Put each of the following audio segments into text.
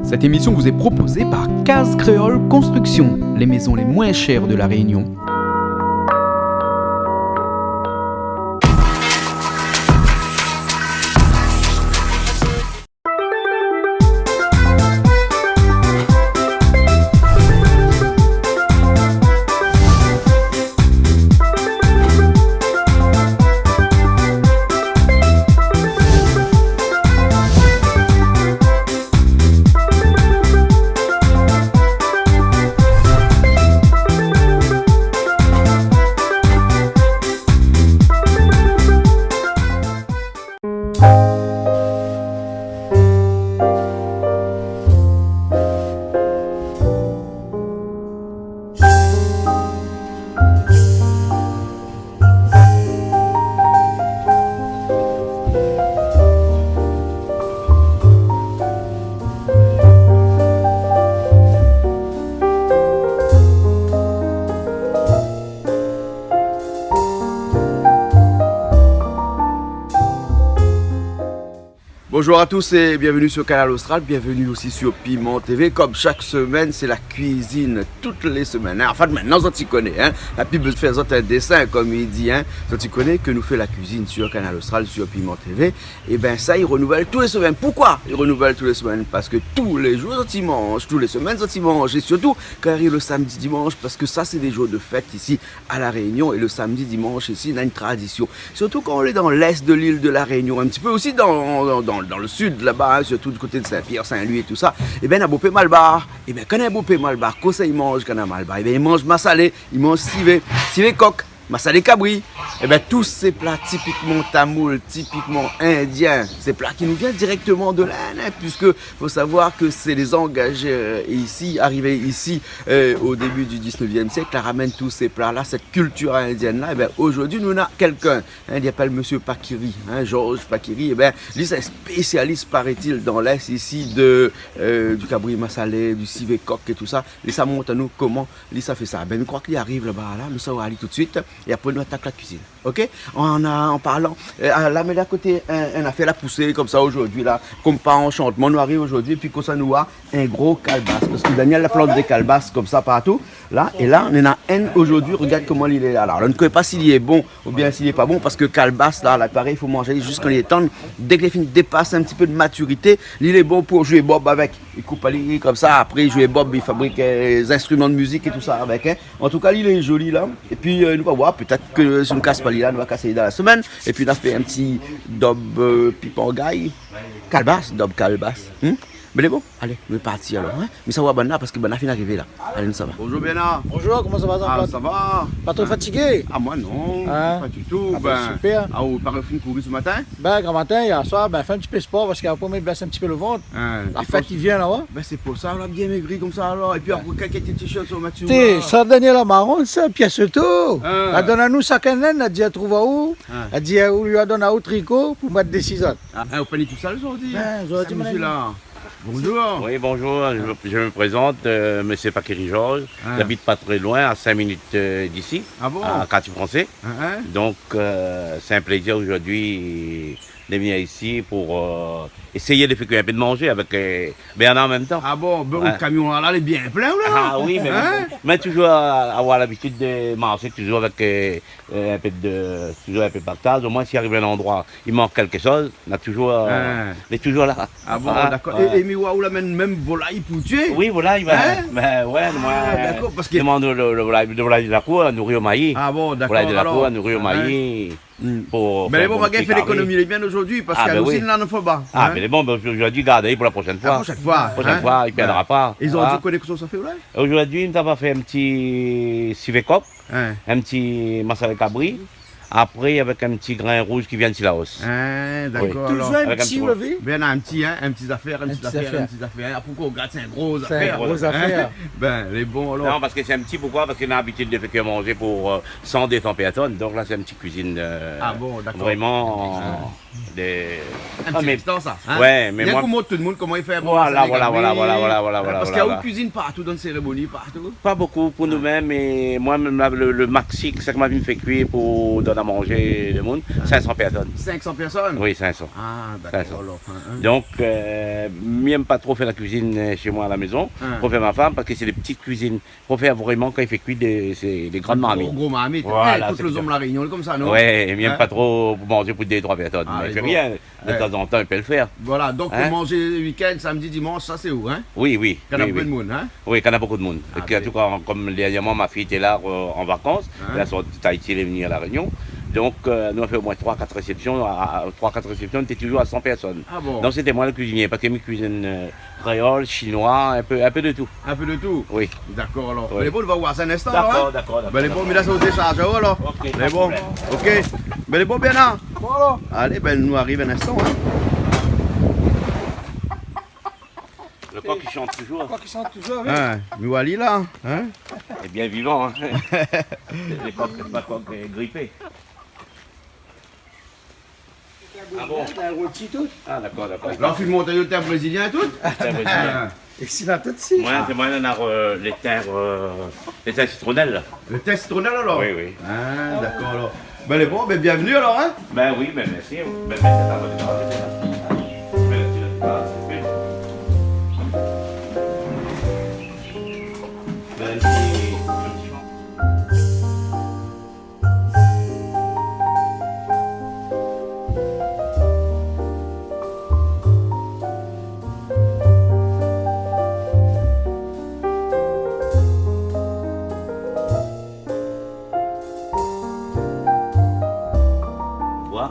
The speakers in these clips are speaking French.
Cette émission vous est proposée par Case Créole Construction, les maisons les moins chères de la Réunion. Bonjour à tous et bienvenue sur Canal Austral, bienvenue aussi sur Piment TV. Comme chaque semaine, c'est la cuisine toutes les semaines. Enfin, maintenant, tu connais, la pub de faire un dessin, comme il dit, tu connais que nous fait la cuisine sur Canal Austral, sur Piment TV. Et bien ça, il renouvelle tous les semaines. Pourquoi il renouvelle tous les semaines? Parce que tous les jours, ils mangent, tous les semaines, ils mangent. Et surtout, quand il arrive le samedi, dimanche, parce que ça, c'est des jours de fête ici à La Réunion. Et le samedi, dimanche, ici, on a une tradition. Surtout quand on est dans l'est de l'île de La Réunion, un petit peu aussi dans le sud là-bas, surtout du côté de Saint-Pierre, Saint-Louis et tout ça, et bien, on a bopé malbar. Et bien, quand on a bopé malbar, quand ça, il mange, quand on a malbar, et bien, il mange massalé, il mange civet coq, massalé cabri. Et bien, tous ces plats typiquement tamoul, typiquement indiens, ces plats qui nous viennent directement de l'Inde, puisque faut savoir que c'est les engagés ici, arrivés ici au début du 19e siècle, ramènent tous ces plats-là, cette culture indienne-là. Et bien, aujourd'hui, nous avons quelqu'un, il appelle Monsieur Pakiri, Georges Pakiri. Et bien, lui, c'est un spécialiste, paraît-il, dans l'Est ici du cabri massalé, du civet coq et tout ça. Et ça montre à nous comment lui, ça fait ça. Ben, je crois qu'il arrive là-bas, là, nous, ça va aller tout de suite. Et après, nous attaquons la cuisine. Ok? En parlant, là, mais d'à côté, on a fait la poussée comme ça aujourd'hui, là, comme par enchantement. Nous arrivons aujourd'hui, et puis qu'on ça nous a un gros calebasse. Parce que Daniel a plante des calebasses comme ça partout. Là, et là, on en a un aujourd'hui. Regarde comment il est là. Alors, on ne connaît pas s'il est bon ou bien s'il n'est pas bon, parce que calebasse, là, pareil, il faut manger juste quand il est tendre. Dès que les filles dépassent un petit peu de maturité, il est bon pour jouer Bob avec. Il coupe à l'île comme ça. Après, il joue Bob, il fabrique des instruments de musique et tout ça avec. En tout cas, il est joli là. Et puis, nous va voir, peut-être que si on ne casse pas là, on va casser dans la semaine. Et puis, on a fait un petit dob pipangaille. Calebasse, dob calebasse. Mais bon, allez, on est parti alors. Mais ça va Bana parce que Bana fin d'arriver là. Allez, nous ça va. Bonjour Bena. Bonjour, comment ça va? Ça va. Pas trop fatigué? Ah moi non, pas du tout. Super. Ah, vous parlez fin courir ce matin? Grand matin, hier soir, fait un petit peu de sport parce qu'il y a pas me blesser un petit peu le ventre. La fête qui vient là-bas. C'est pour ça, on a bien maigri comme ça alors. Et puis après, quelques t-shirts sur Mathieu. Ça Daniel marron, ça, pièce tout. Elle donne à nous sa canne, elle dit elle trouve où? Elle dit où lui a donné un tricot pour mettre des ciseaux. Vous prenez tout ça aujourd'hui? Aujourd'hui, monsieur là. Bonjour. Oui, bonjour. Je me présente, monsieur Pakiri Georges. J'habite pas très loin, à 5 minutes d'ici, à quartier français. Donc, c'est un plaisir aujourd'hui de venir ici pour essayer de faire un peu de manger avec Bernard en même temps. Ah bon, le camion là, il est bien plein là. Ah oui, mais toujours avoir l'habitude de marcher, toujours avec un peu de partage. Au moins, s'il arrive à un endroit, il manque quelque chose, on est toujours là. Ah bon, d'accord. Et Miwa, ou la même volaille pour tuer? Oui, volaille, d'accord, parce que... demande le volaille de la cour à nourrir au maïs. Ah bon, d'accord. Volaille de la cour à nourrir au maïs. Mais les bons bagages fait l'économie, il est bien aujourd'hui parce qu'il y a aussi une faut pas. Ah, mais les bons, aujourd'hui, garder pour la prochaine fois. La prochaine fois, il ne perdra pas. Ils ont dit que ça fait là? Aujourd'hui, nous avons fait un petit civet coq, un petit massalé cabri. Après, avec un petit grain rouge qui vient de Silaos. D'accord. Toujours un petit levé? Ben, un petit affaire. Pourquoi on regarde, c'est un gros affaire. Ben, les bons alors. Non, parce que c'est un petit, pourquoi? Parce qu'on a l'habitude de faire que manger pour 100, 200 personnes. Donc là, c'est une petite cuisine. Ah bon, d'accord. Vraiment. Un petit instant, ça. Ouais, mais moi. Bien tout le monde comment il fait. Voilà. Parce qu'il y a une cuisine partout dans les cérémonies, partout. Pas beaucoup pour nous-mêmes, mais moi-même, le maxi, c'est que ma vie me fait cuire pour donner à manger le monde, 500 personnes. 500 personnes? Oui, 500. Ah, d'accord. 500. Alors, Donc, j'aime pas trop faire la cuisine chez moi à la maison, pour faire ma femme, parce que c'est des petites cuisines. Pour faire vraiment, quand il fait cuire, c'est des grandes marmites. Gros marmites. Voilà, Toutes les hommes de la Réunion, comme ça, non? Ouais, j'aime pas trop manger pour 2-3 personnes. Ah, Mais c'est bon. rien, de temps en temps, il peut le faire. Voilà, donc Hein? pour manger le week-end, samedi, dimanche, ça c'est où, hein? Oui, oui. Quand il y a oui, beaucoup de oui. monde, hein? Oui, quand il y a beaucoup de monde. Ah, Et puis, en tout cas, comme dernièrement, ma fille était là en vacances, Hein? elle est sortie d'Haïti, elle est venue à La Réunion. Donc, nous, on fait au moins 3-4 réceptions. 3-4 réceptions, on était toujours à 100 personnes. Ah bon? Donc, c'était moi le cuisinier, parce que mes cuisines créole, chinois, un peu de tout. Un peu de tout? Oui. D'accord, alors. Oui. Mais les bons, on va voir ça un instant, alors, hein? D'accord. Ben les bons, mais là, c'est au décharge, alors. Ok, Les pas de bons, problème. ok. Ben les bons, bien là. Voilà. Allez, ben nous arrive un instant, hein. Le coq, il chante toujours. Quoi qu'ils sont toujours, oui. Hein, nous allons là, hein? Il est bien vivant. Hein. Les coqs, c'est pas coq grippé. Ah bon? Un rôti tout. Ah, d'accord. Là, on monte le terre brésilien et tout. C'est vrai, Hein. Et si la tête si. Moi, c'est moi, on a les terres citronnelles. Là. Le thé citronnelle, alors? Oui, oui. Ah, d'accord, alors. Ben les bons, ben bienvenue, alors, hein? Ben oui, ben merci. Ben merci à votre déclaration. Merci à la déclaration. Ben, un petit chant. Voilà,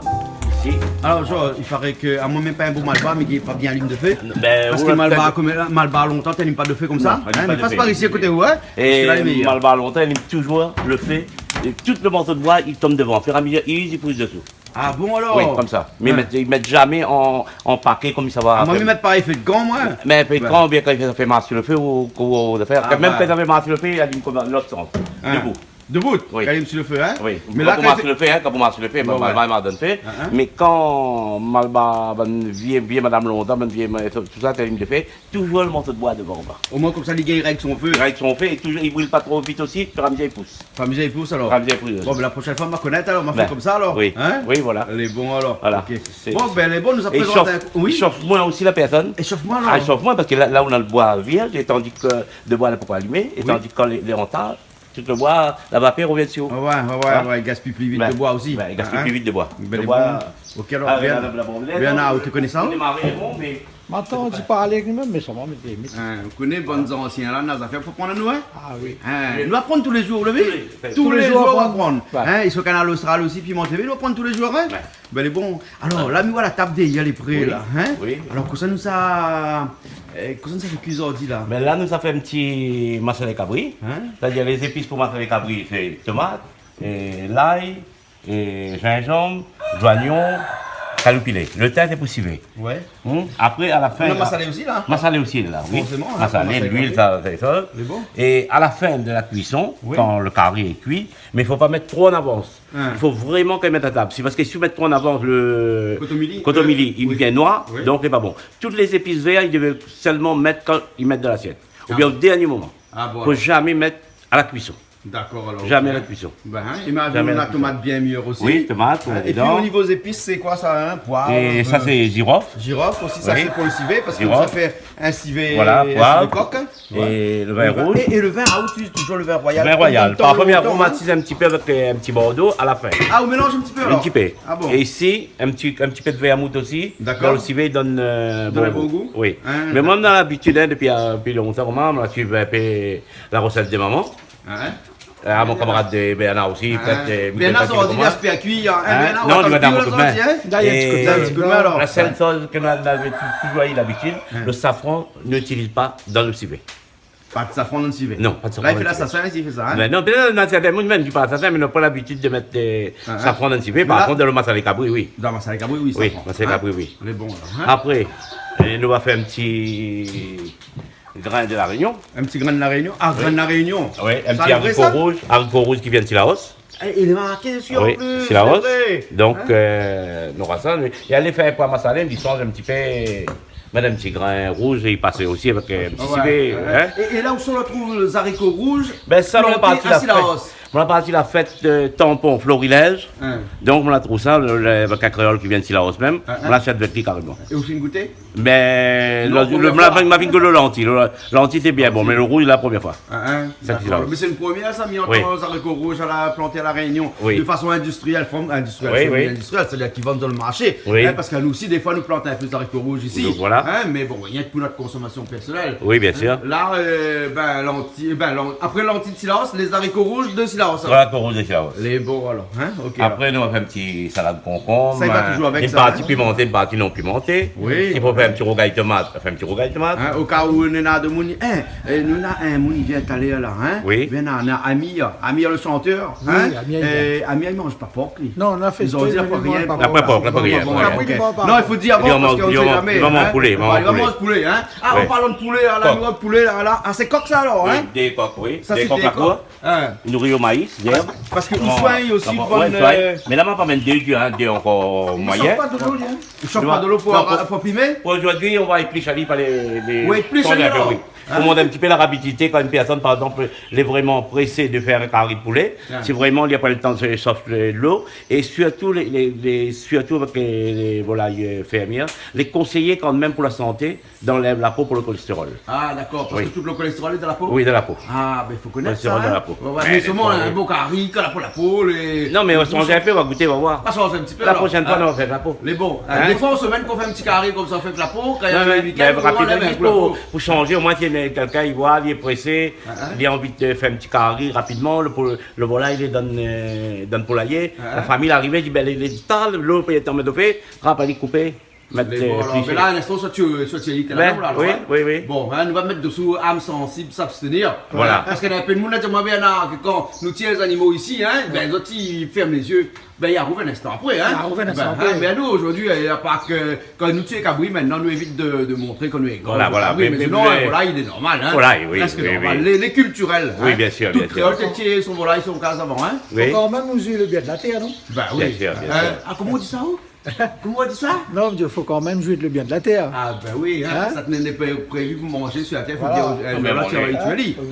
ici. Alors, genre, il paraît qu'à moi, même pas un beau malba, mais qui n'est pas bien en ligne de feu. Ben, Parce on que l'a malba, peut-être- comme malba longtemps, tu n'aimes pas de feu comme ça. Non, elle n'aime Hein, pas mais de passe feu. par ici à côté, ouais. Et Parce que là, il est meilleur. Malbar longtemps, il aime toujours le fait. Et tout le morceau de bois, il tombe devant. Au fur et à mesure, il pousse dessous. Ah bon, alors? Oui, comme ça. Mais Hein. ils mettent jamais en paquet comme ça va. Ah, moi, après. je mettre pareil, fait de gants, moi. Mais Ouais. quand bien quand il fait marche sur le feu ou de faire. Ah, Même bah. quand il fait marche sur le feu, il a dit comme dans l'autre sens. Hein. Debout. Debout, Oui. quand il est sur le feu, hein? Oui. Mais Quand là, vous quand marchez il le feu, hein, quand vous marchez le feu, Ouais, Malbar ouais. m'a donné fait. Hein. Mais quand Malbar vient Madame Longtemps, vient tout ça, t'as une de fait, toujours le morceau de bois devant. Au moins, comme ça, les gars, ils règlent son feu. Avec son fait, et toujours, il brûle pas trop vite aussi, puis il pousse. Famille, il pousse, alors. Famille, il pousse. Bon, ben la prochaine fois, on va connaître, alors, on va Ben, faire comme ça, alors. Oui, Hein? oui, voilà. Les bons, alors. Voilà. Ok. C'est- Bon, ben, les bons nous a Et il présenté chauffe, un. Oui. il chauffe moins aussi la personne. Échauffe-moi, alors. Ah, il chauffe moins parce que là on a le bois vierge, et tandis que le bois n'est pas allumé, et Oui. tandis que quand les rentables, tout le bois, la vapeur revient dessus. Ouais, il gaspille plus vite Ben, de bois aussi. Ben, il gaspille Hein? plus vite de bois. Ben, Le les bois. bons. Ok, alors, Ah, bien. Bien, ah, tu connais ça? On démarrer les bons, mais. Maintenant, on dit pas aller lui-même, mais ça va mettre des mythes. Hein, vous connaissez bonnes anciens là, dans les affaires, faut prendre à nous, hein? Ah oui. Hein, nous apprendre tous les jours, le Tous les jours, on va apprendre. Ouais. Hein, ils sont Canal Austral aussi, puis TV, nous apprendre tous les jours, hein? Ouais. Ben, les bons. Alors, là, nous, voilà, la table il y a les prêts, Oui. là, hein? Oui. Alors, comment ça nous a. Comment ça fait cuisiner, dit, là? Mais là, nous, ça fait un petit massalet cabri. Hein? C'est-à-dire les épices pour massalet cabri, c'est tomate, et l'ail, et gingembre, oignon, calopilé. Le thym, c'est pour civer. Ouais. Après, à la fin. On a massalé aussi, là? Massalé aussi, là, oui. Forcément, hein, Massalé, massalé l'huile, cabri. ça, c'est ça. C'est bon. Et à la fin de la cuisson, Oui. quand le carré est cuit, mais il ne faut pas mettre trop en avance. Hein. Il faut vraiment qu'il mette à table. C'est parce que si vous mettez trop en avance le Cotomili, il oui. devient noir, Oui. donc il n'est pas bon. Toutes les épices vertes, ils devaient seulement mettre quand ils mettent de l'assiette. Ou bien au dernier moment. Ah, bon. Il ne faut jamais mettre à la cuisson. D'accord, alors. Jamais à la cuisson. Ben, hein, il m'a Jamais vu la la tomate bien mûre aussi. Oui, tomate, Hein, et puis, dedans. au niveau des épices, c'est quoi ça, hein? Poivre. Et ça, c'est girofle. Girofle aussi, ça Oui. c'est pour le civet, parce que Girofle. ça fait un civet. Voilà, un civet poivre. coq. Hein. Et le vin rouge. Et le vin, ah, tu utilises toujours le vin royal. Vin royal. Longtemps, Par première, longtemps, on aromatise un petit peu avec un petit bordeaux à la fin. Ah, on mélange un petit peu alors. Un petit peu. Ah bon. Et ici, un petit peu de vermouth aussi. D'accord. Dans le civet, il donne Donne un bon goût. Oui. Hein, Mais moi, on a l'habitude, hein, depuis longtemps, on a suivi un peu la recette de maman. Hein? À mon camarade de Bernard aussi, peut-être. Bernard, ça va dire aspect à cuire. Hein, Hein? Bernard, Non, on va tu vas t'en dans cuire, beaucoup de ça, main. tiens. D'ailleurs, tu Et peux- Un petit coup de main alors. la seule chose que nous avons toujours eu l'habitude, le safran n'utilise pas dans le civet. Pas de safran dans le civet. Non, pas de safran Là, il dans fait le la civet. safran, il fait ça. Hein? Mais non, peut-être dans certains mondes, même du pas assassin, mais on n'a pas l'habitude de mettre des Hein? safran dans le civet. Mais Par là- contre, dans le massalet cabri, oui. Dans ma salle cabri, oui. Oui, safran. massalet Hein? cabri, oui. On est bon alors. Hein? Après, nous va faire un petit grain de la Réunion. Un petit grain de la Réunion. Ah, grain de la Réunion. Oui, un Ça petit a le vrai, ça? haricot rouge qui vient de Silaos. Eh, il est marqué dessus en Oui, plus. Silaos. vrai. Donc, Hein? nous ça. Et aller faire un poids massalé, il change un petit peu, mettre un petit grain rouge et il passe aussi avec un petit Ouais, civet. ouais. Hein? Et là où on retrouve les haricots rouges, Ben ça, on plantés partit à la Silaos. On a parti la fête de tampon florilège. Donc on a trouvé ça, le bac créole qui vient de Silaos même. On l'a fait avec lui carrément. Et vous finissez goûter? Mais ma vie que le lentilles. Le lentilles c'est bien bon, mais le rouge c'est la première fois. Mais c'est une première, ça, mis en temps aux haricots rouges à la planter à la Réunion. De façon industrielle, c'est-à-dire qu'ils vendent dans le marché. Parce que nous aussi, des fois, nous plantons un peu d'haricots rouges ici. Voilà. Mais bon, rien que pour notre consommation personnelle. Oui, bien sûr. Là, après lentilles de Silaos, les haricots rouges de Silaos. Voilà, haricots rouges de Silaos. Les bons alors. Après, nous on fait un petit salade de concombre. Ça, il va toujours avec une partie pimentée, une partie non pimentée. Oui. Il faut faire un petit rougail tomate, on fait un petit rougail tomate. Au cas où nous avons de mouni, nous avons un mouni vient aller là, Oui. On a Amir le chanteur. Amir il mange pas porc lui. Non, on a fait Ils ont dit pas rien. Pas porc. Non, il faut dire avant parce qu'on ne sait jamais. Il va manger poulet. Il va manger poulet, hein. Ah, en parlant de poulet, la noix de poulet là. Ah, c'est coq ça alors, hein. Des coques, oui. Ça des c'est coques des à cour. Nourri au maïs, d'herbe. Parce que vous soignez aussi une bonne. Mais là, on va mettre deux encore moyens. Il ne chauffe pas de l'eau pour pimer. Pour aujourd'hui, on va éplucher par les. Oui, éplucher alors. Pour montrer un petit peu la rapidité quand une personne, par exemple, est vraiment pressée de faire un carré de poulet. Si vraiment il n'y a pas le temps de chauffer de l'eau. Et surtout, surtout avec les volailles fermières, les conseiller quand même pour la santé d'enlever la peau pour le cholestérol. Ah d'accord, parce que tout le cholestérol est dans la peau? Oui, dans la peau. Ah, mais il faut connaître ça. Dans la peau. Mais seulement un beau carré, pour la peau. Non, mais on va changer un peu, on va goûter, on va voir. On va changer un petit peu. La prochaine fois, on va faire la peau. Les bons. Des fois, en semaine, qu'on fait un petit carré comme ça, on fait la peau. Quand il y a le week-end, rapidement, pour changer, au moins, quelqu'un, il voit, il est pressé, il a envie de faire un petit carré rapidement, le volaille, il est dans le poulailler. La famille est arrivée, il dit, ben, les talles, l'eau peut être en mode fait, rapidement couper. Mais là, un instant, soit tu es là, oui. Bon, on va mettre dessous âme sensible, s'abstenir. Voilà. Parce qu'il y a un peu de monde qui m'a dit que quand nous tirons les animaux ici, ben, les autres, ils ferment les yeux. Ben, il arrive un instant après. Mais nous, aujourd'hui, il n'y a pas que. Quand nous tuons les cabris, maintenant, nous évite de montrer qu'on est grand. Voilà. Mais sinon, le volaille, il est normal. Volaille, oui. Presque normal. Les culturels. Oui, bien sûr. Tout créole, tu son volaille, son cas avant. Il faut quand même mesurer le bien de la terre, non? Ben oui. Bien sûr. Comment on dit ça? Comment on dit ça? Non, il faut quand même jouer le bien de la terre. Ah ben oui, ça n'est pas prévu pour manger sur la terre, il faut dire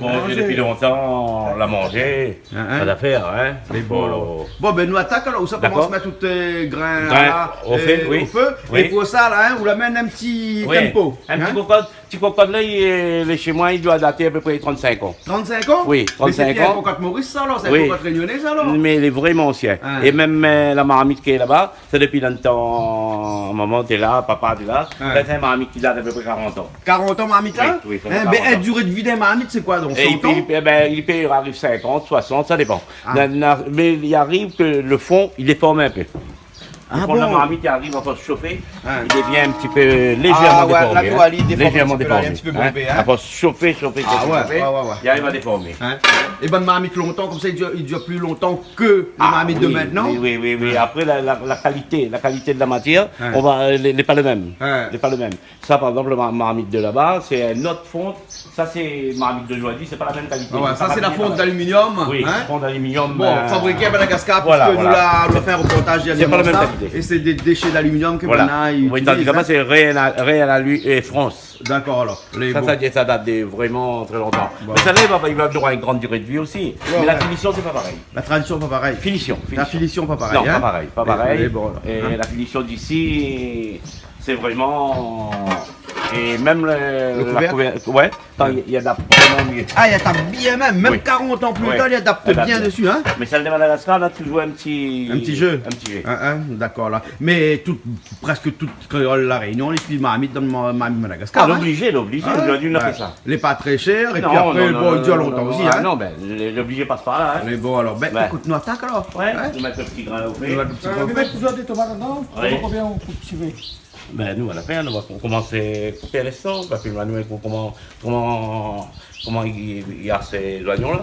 manger depuis longtemps, la manger, pas d'affaire, hein. Bon ben nous attaquons alors, où ça commence à mettre tout les grains au feu. Et pour ça là, on l'amène un petit tempo. Un petit cocotte là, chez moi, il doit dater à peu près 35 ans. 35 ans? Oui, 35 ans. Mais c'est un cocotte Maurice ça alors, c'est un cocotte réunionnais ça alors? Mais il est vraiment ancien. Et même la marmite qui est là-bas, c'est depuis longtemps, maman t'es là, papa t'es là. C'est une marmite qui date à peu près 40 ans. 40 ans marmite là? Oui, la durée de vie d'un marmite c'est quoi donc? Il arrive 50, 60, ça dépend. Mais il arrive que le fond, il déforme un peu. Quand la marmite arrive à se chauffer, il devient un petit peu légèrement déformé. Légèrement déformé. À force chauffer, il arrive à déformer. Et bonne marmite longtemps, comme ça il dure plus longtemps que les marmites de maintenant. Oui. Après la qualité de la matière, n'est pas le même. Ça par exemple, la marmite de là-bas, c'est un autre fonte. Ça c'est marmite de Joady, c'est pas la même qualité. Ça c'est la fonte d'aluminium. Oui, fonte d'aluminium. Bon, fabriquée à Madagascar, parce que nous l'avons fait un reportage c'est pas la même qualité. Et c'est des déchets d'aluminium que maintenant ils utilisent. Oui, tandis que c'est Réal et France. D'accord alors. Ça date de vraiment très longtemps. Mais ça là, il va avoir une grande durée de vie aussi. Mais la finition, c'est pas pareil. La tradition, pas pareil. La finition, pas pareil. Non, pas pareil. Et la finition d'ici, c'est vraiment. Et même la couverture. Ouais, il adapte vraiment mieux. Ah, il adapte bien même 40 ans plus tard, il adapte bien dessus. Mais celle de Madagascar, là, tu joues un petit jeu. D'accord, là. Mais presque toute créole la Réunion, les filles marmites dans Madagascar. L'obligé, aujourd'hui on a fait ça. Les pas très chers, et puis après, il dure longtemps aussi. Non, l'obligé passe par là. Mais bon, alors, écoute, nous attaque alors. Ouais, nous mettre le petit grain au fait. Vous mettez toujours des tomates dedans? Combien on coupe si vous? Ben nous à la fin, on va commencer à couper à l'instant, parce que nous allons comment il y a ces oignons là.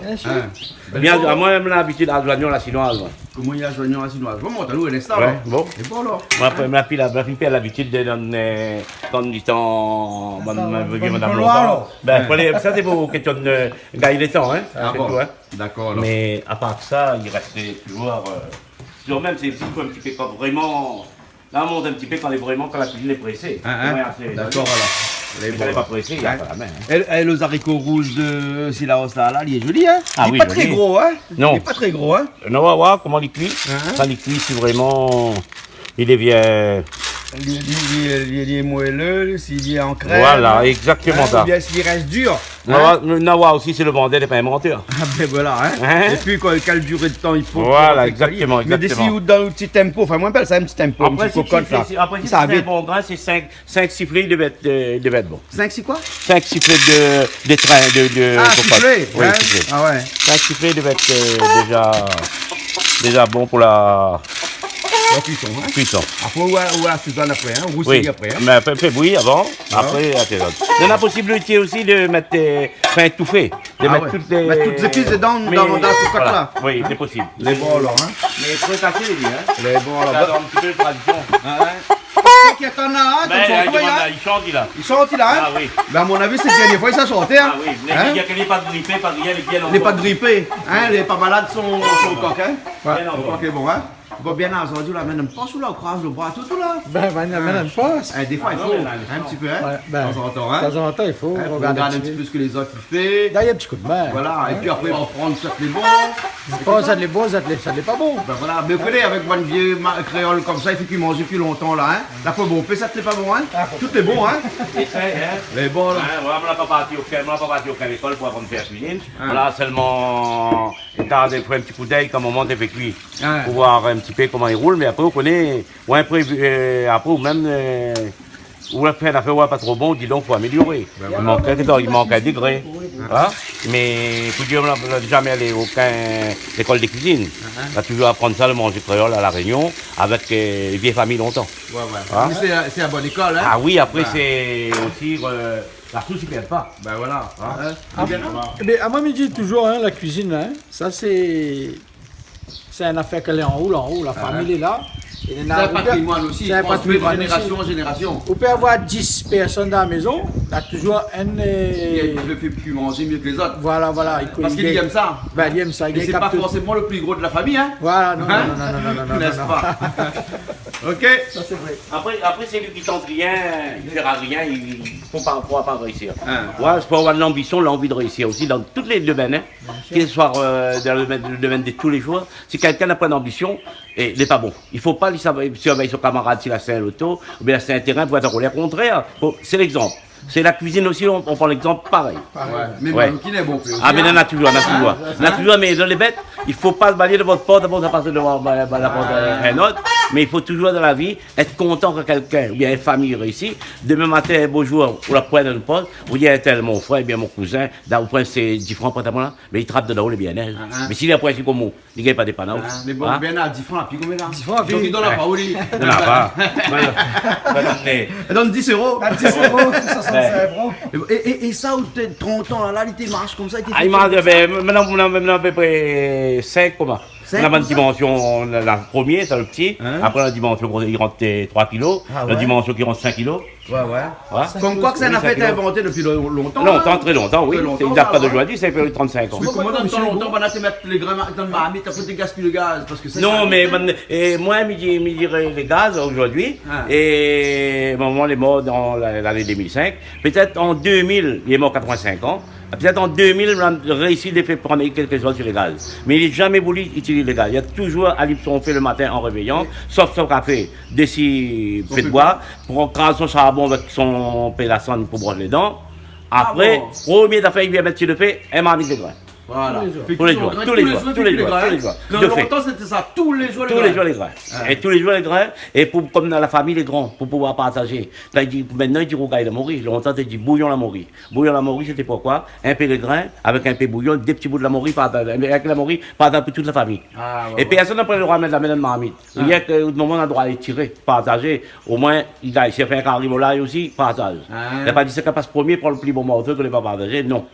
Bien, moi même l'habitude à l'oignon la chinoise. Comment il y a l'oignon la chinoise? Bon, t'as loué l'instant. Bon. Et bon alors. Moi après la l'habitude de donner quand du temps madame longtemps. Ben ça c'est pour question de gagner le temps, hein. D'accord. Mais à part ça, il restait toujours même c'est un petit peu quand vraiment. Là, on monte un petit peu quand la cuisine est pressée. D'accord, alors. Les Mais pas pressé, il y a pas la main. Et le haricot rouge de Silaos là, il est joli, hein? Ah Il oui, est pas joli. très gros, hein? Non. Il est pas très gros, hein? On va voir comment il cuit. Ça, il cuit, c'est vraiment. Il devient. Il est moelleux, s'il est en crème. Voilà, exactement Ou ça. bien s'il reste dur. Nawa aussi, c'est le vendeur des pains menteurs. Ah ben voilà, hein. Hein? Et puis quelle durée de temps il faut. Voilà, pour exactement, Mais d'ici ou dans un petit tempo, enfin moi j'appelle ça un petit tempo, un Après, petit cocotte là. après, si Ça c'est un vite. bon grain, c'est 5 sifflets, il devait être bon. 5 c'est quoi? 5 sifflets de train, de Ah, cocotte. sifflé, Oui, hein? sifflets. Ah ouais. 5 sifflets devaient être déjà bon pour la La cuisson, hein. cuisson. Après ou à Suzanne après, hein. Ou Oui, après, hein. mais fait bouillir avant, après assaisonne. Il y a la possibilité aussi de mettre pain étouffé, de mettre Ouais. toutes les... Mettre toutes les épices dedans, Mais- dans la cocotte voilà. là. Oui, c'est possible. Les bons alors, hein. Mais il faut casser les liens, hein. Les bons Ça alors. donne un petit peu de tradition. Ah ouais. Qu'il y a t'en a un, Mais comme son toit, hein. il chante, il a. Ils sont là, hein. Ah oui. Ben à mon avis, c'est la dernière fois, ils sont chantés, hein. Ah oui, mais Hein? il y a qu'il n'est pas grippé, pas rien, il est bien en Il n'est pas forme. grippé, hein. Il n'est pas malade, son coq, hein. Bien en Le forme. coq est bon, hein. Bon, bien entendu, là, même pas sous là, on croise le bras, tout là. Ben, une passe. Des fois, il faut, un petit peu, hein. Ouais, ben, De temps en temps, De hein. temps en temps, il faut Hein, faut regarder regarder un petit peu ce que les autres ils font. D'ailleurs, un petit coup de main. Voilà, et puis après, on va prendre ça les bons. Pas ça de les bons, ça de les pas bon. Ben voilà, mais vous connaissez, avec une vieille créole comme ça, il fait qu'il mange depuis longtemps là, hein. Là, pas bon, ça te l'est pas bon, hein. Tout est bon, hein. Et ça, hein. Les bons, là. Hein, voilà, on n'a pas parti aucune école pour apprendre à faire cuisine. Voilà, seulement, t'as des fois un petit coup d'œil comme on monte avec lui. Ouais. Pour voir un petit peu comment il roule, mais après, on connaît, ou après, ou même, ou après, on a fait, ouais, pas trop bon, dis donc, faut améliorer. Il manque un degré. Hein? Mais, faut dire, on n'a jamais allé à aucune école de cuisine. On a toujours apprendre ça, le manger créole à La Réunion, avec les vieilles familles longtemps. Ouais, ouais. Hein? Mais c'est la bonne école, hein. Ah oui, après, c'est aussi, la sauce, ils ne perdent pas. Ben voilà. Hein? Mais à moi, me dit toujours, hein, la cuisine, hein, ça c'est une affaire qu'elle est en haut, la famille est là. Et C'est un patrimoine aussi, C'est un transmis de patrimoine génération aussi. en génération. On peut avoir 10 personnes dans la maison, il y a toujours un... Il le fait plus manger mieux que les autres. Voilà. Parce qu'il aime ça. Ben, il aime ça. Et c'est pas forcément le plus gros de la famille, hein. Voilà, non, Hein? non. N'est-ce pas? Ok. Ça c'est vrai. Après c'est lui qui tente rien, il ne fera rien, il ne pourra pas réussir. Ah. Ouais, il faut avoir l'ambition, l'envie de réussir aussi dans tous les domaines, hein. Qu'il soit dans le domaine de tous les jours. Si quelqu'un n'a pas d'ambition, il n'est pas bon. Il ne faut pas lui surveiller son camarade s'il a fait un loto, ou bien c'est un terrain pour être au contraire. C'est l'exemple. C'est la cuisine aussi, on prend l'exemple pareil. Ouais. Mais Ouais. même qui n'est bon plus. Ah, mais on a toujours, mais dans les bêtes, il ne faut pas se balayer de votre porte avant de passer devant la porte d'un autre. Mais il faut toujours dans la vie être content que quelqu'un, ou bien une famille réussit. Demain matin, un beau jour, vous la prenez dans une poste, vous dites, tel mon frère, bien mon cousin, vous prenez ces 10 francs, là, mais il trappe de là-haut, les bien-être. Mais s'il a pris comme vous, il n'y a pas de panneaux. Mais bon, bien à 10 francs, puis combien là? 10 francs, Donc il donne la parole. Il On n'a pas. donne 10 euros. 10 euros, 65 francs. Et ça, où t'es 30 ans là, il marche comme ça. Ah, il m'a dit, maintenant à peu près 5 comment. On a une dimension, la première, c'est le petit. Hein? Après, la dimension, il rentre 3 kilos. Ah La ouais. dimension qui rentre 5 kilos. Ouais. Voilà. Comme quoi que ça n'a fait inventé depuis longtemps. Longtemps, très longtemps, oui. Très longtemps, Il ne date pas ça, d'aujourd'hui, c'est plus 35 ans. Mais comment dans le temps longtemps, on a te mettre les grains dans le marmite, après tu gaspilles le gaz parce que c'est Non, ça, mais moi, je dirais les gaz aujourd'hui. Ah. Et maman est mort dans l'année 2005. Peut-être en 2000, il est mort 85 ans. Peut-être en 2000, on a réussi de faire prendre quelque chose sur les gaz. Mais il n'a jamais voulu utiliser les gaz. Il y a toujours à son fait le matin en réveillant, sauf son café, des fait de bois, pour craser son charbon avec son pélasson pour brosser les dents. Après, premier d'affaires, il vient mettre sur le fait, et m'a mis les grains. Voilà. Tous les jours, tous les jours. Dans De fait. longtemps, c'était ça, tous les jours Tous les jours les grains. Et tous les jours les grains. Et comme dans la famille, les grands, pour pouvoir partager. Quand il dit, maintenant, il dit, regarde, il a mouru. Longtemps, il dit, bouillon la morue. Bouillon la morue, c'était pourquoi? Un peu de grains, avec un peu de bouillon, des petits bouts de la morue, avec la morue, partage pour toute la famille. Et personne n'a pas le droit de mettre la main dans la marmite. Il y a que, au moment, on a le droit de tirer, partager. Au moins, il a, s'il a fait un carré volaille aussi, partage. Il n'a pas dit, c'est qu'à passe premier pour le plus bon morceau que les pas partager. Non.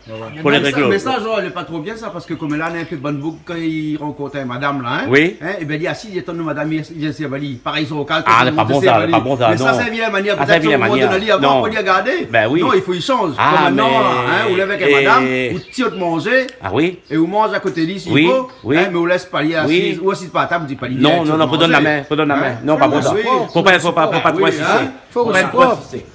Pour les régler. Mais ça, genre, il n'est pas trop bien ça, parce que comme là, on a un peu de bonne boucle quand il rencontre une madame là. Hein, oui. Hein, et bien, il dit, ah si, il est nous, madame, il est Sévali. Pareil, ils sont au calme. Ah, c'est pas bon ça, pas bon ça. Mais ça, c'est une vieille manière. Ah, c'est une vieille manière. Avant, on peut y regarder. Ben oui. Non, il faut y changer. Ah, Comme maintenant, mais- hein, vous levez avec une madame, vous tirez de manger. Ah oui. Et vous mangez à côté de lui s'il Oui, faut. oui. Hein, mais vous laisse pas lier Oui. assise. Ou assise pas à table, vous dites pas lier. Non, non, non, faut donner la main, faut donner la main. Non, pas bon ça. Oui. Faut pas trop Oui, insister. hein. Faut Faut pas rester trop propre. insister.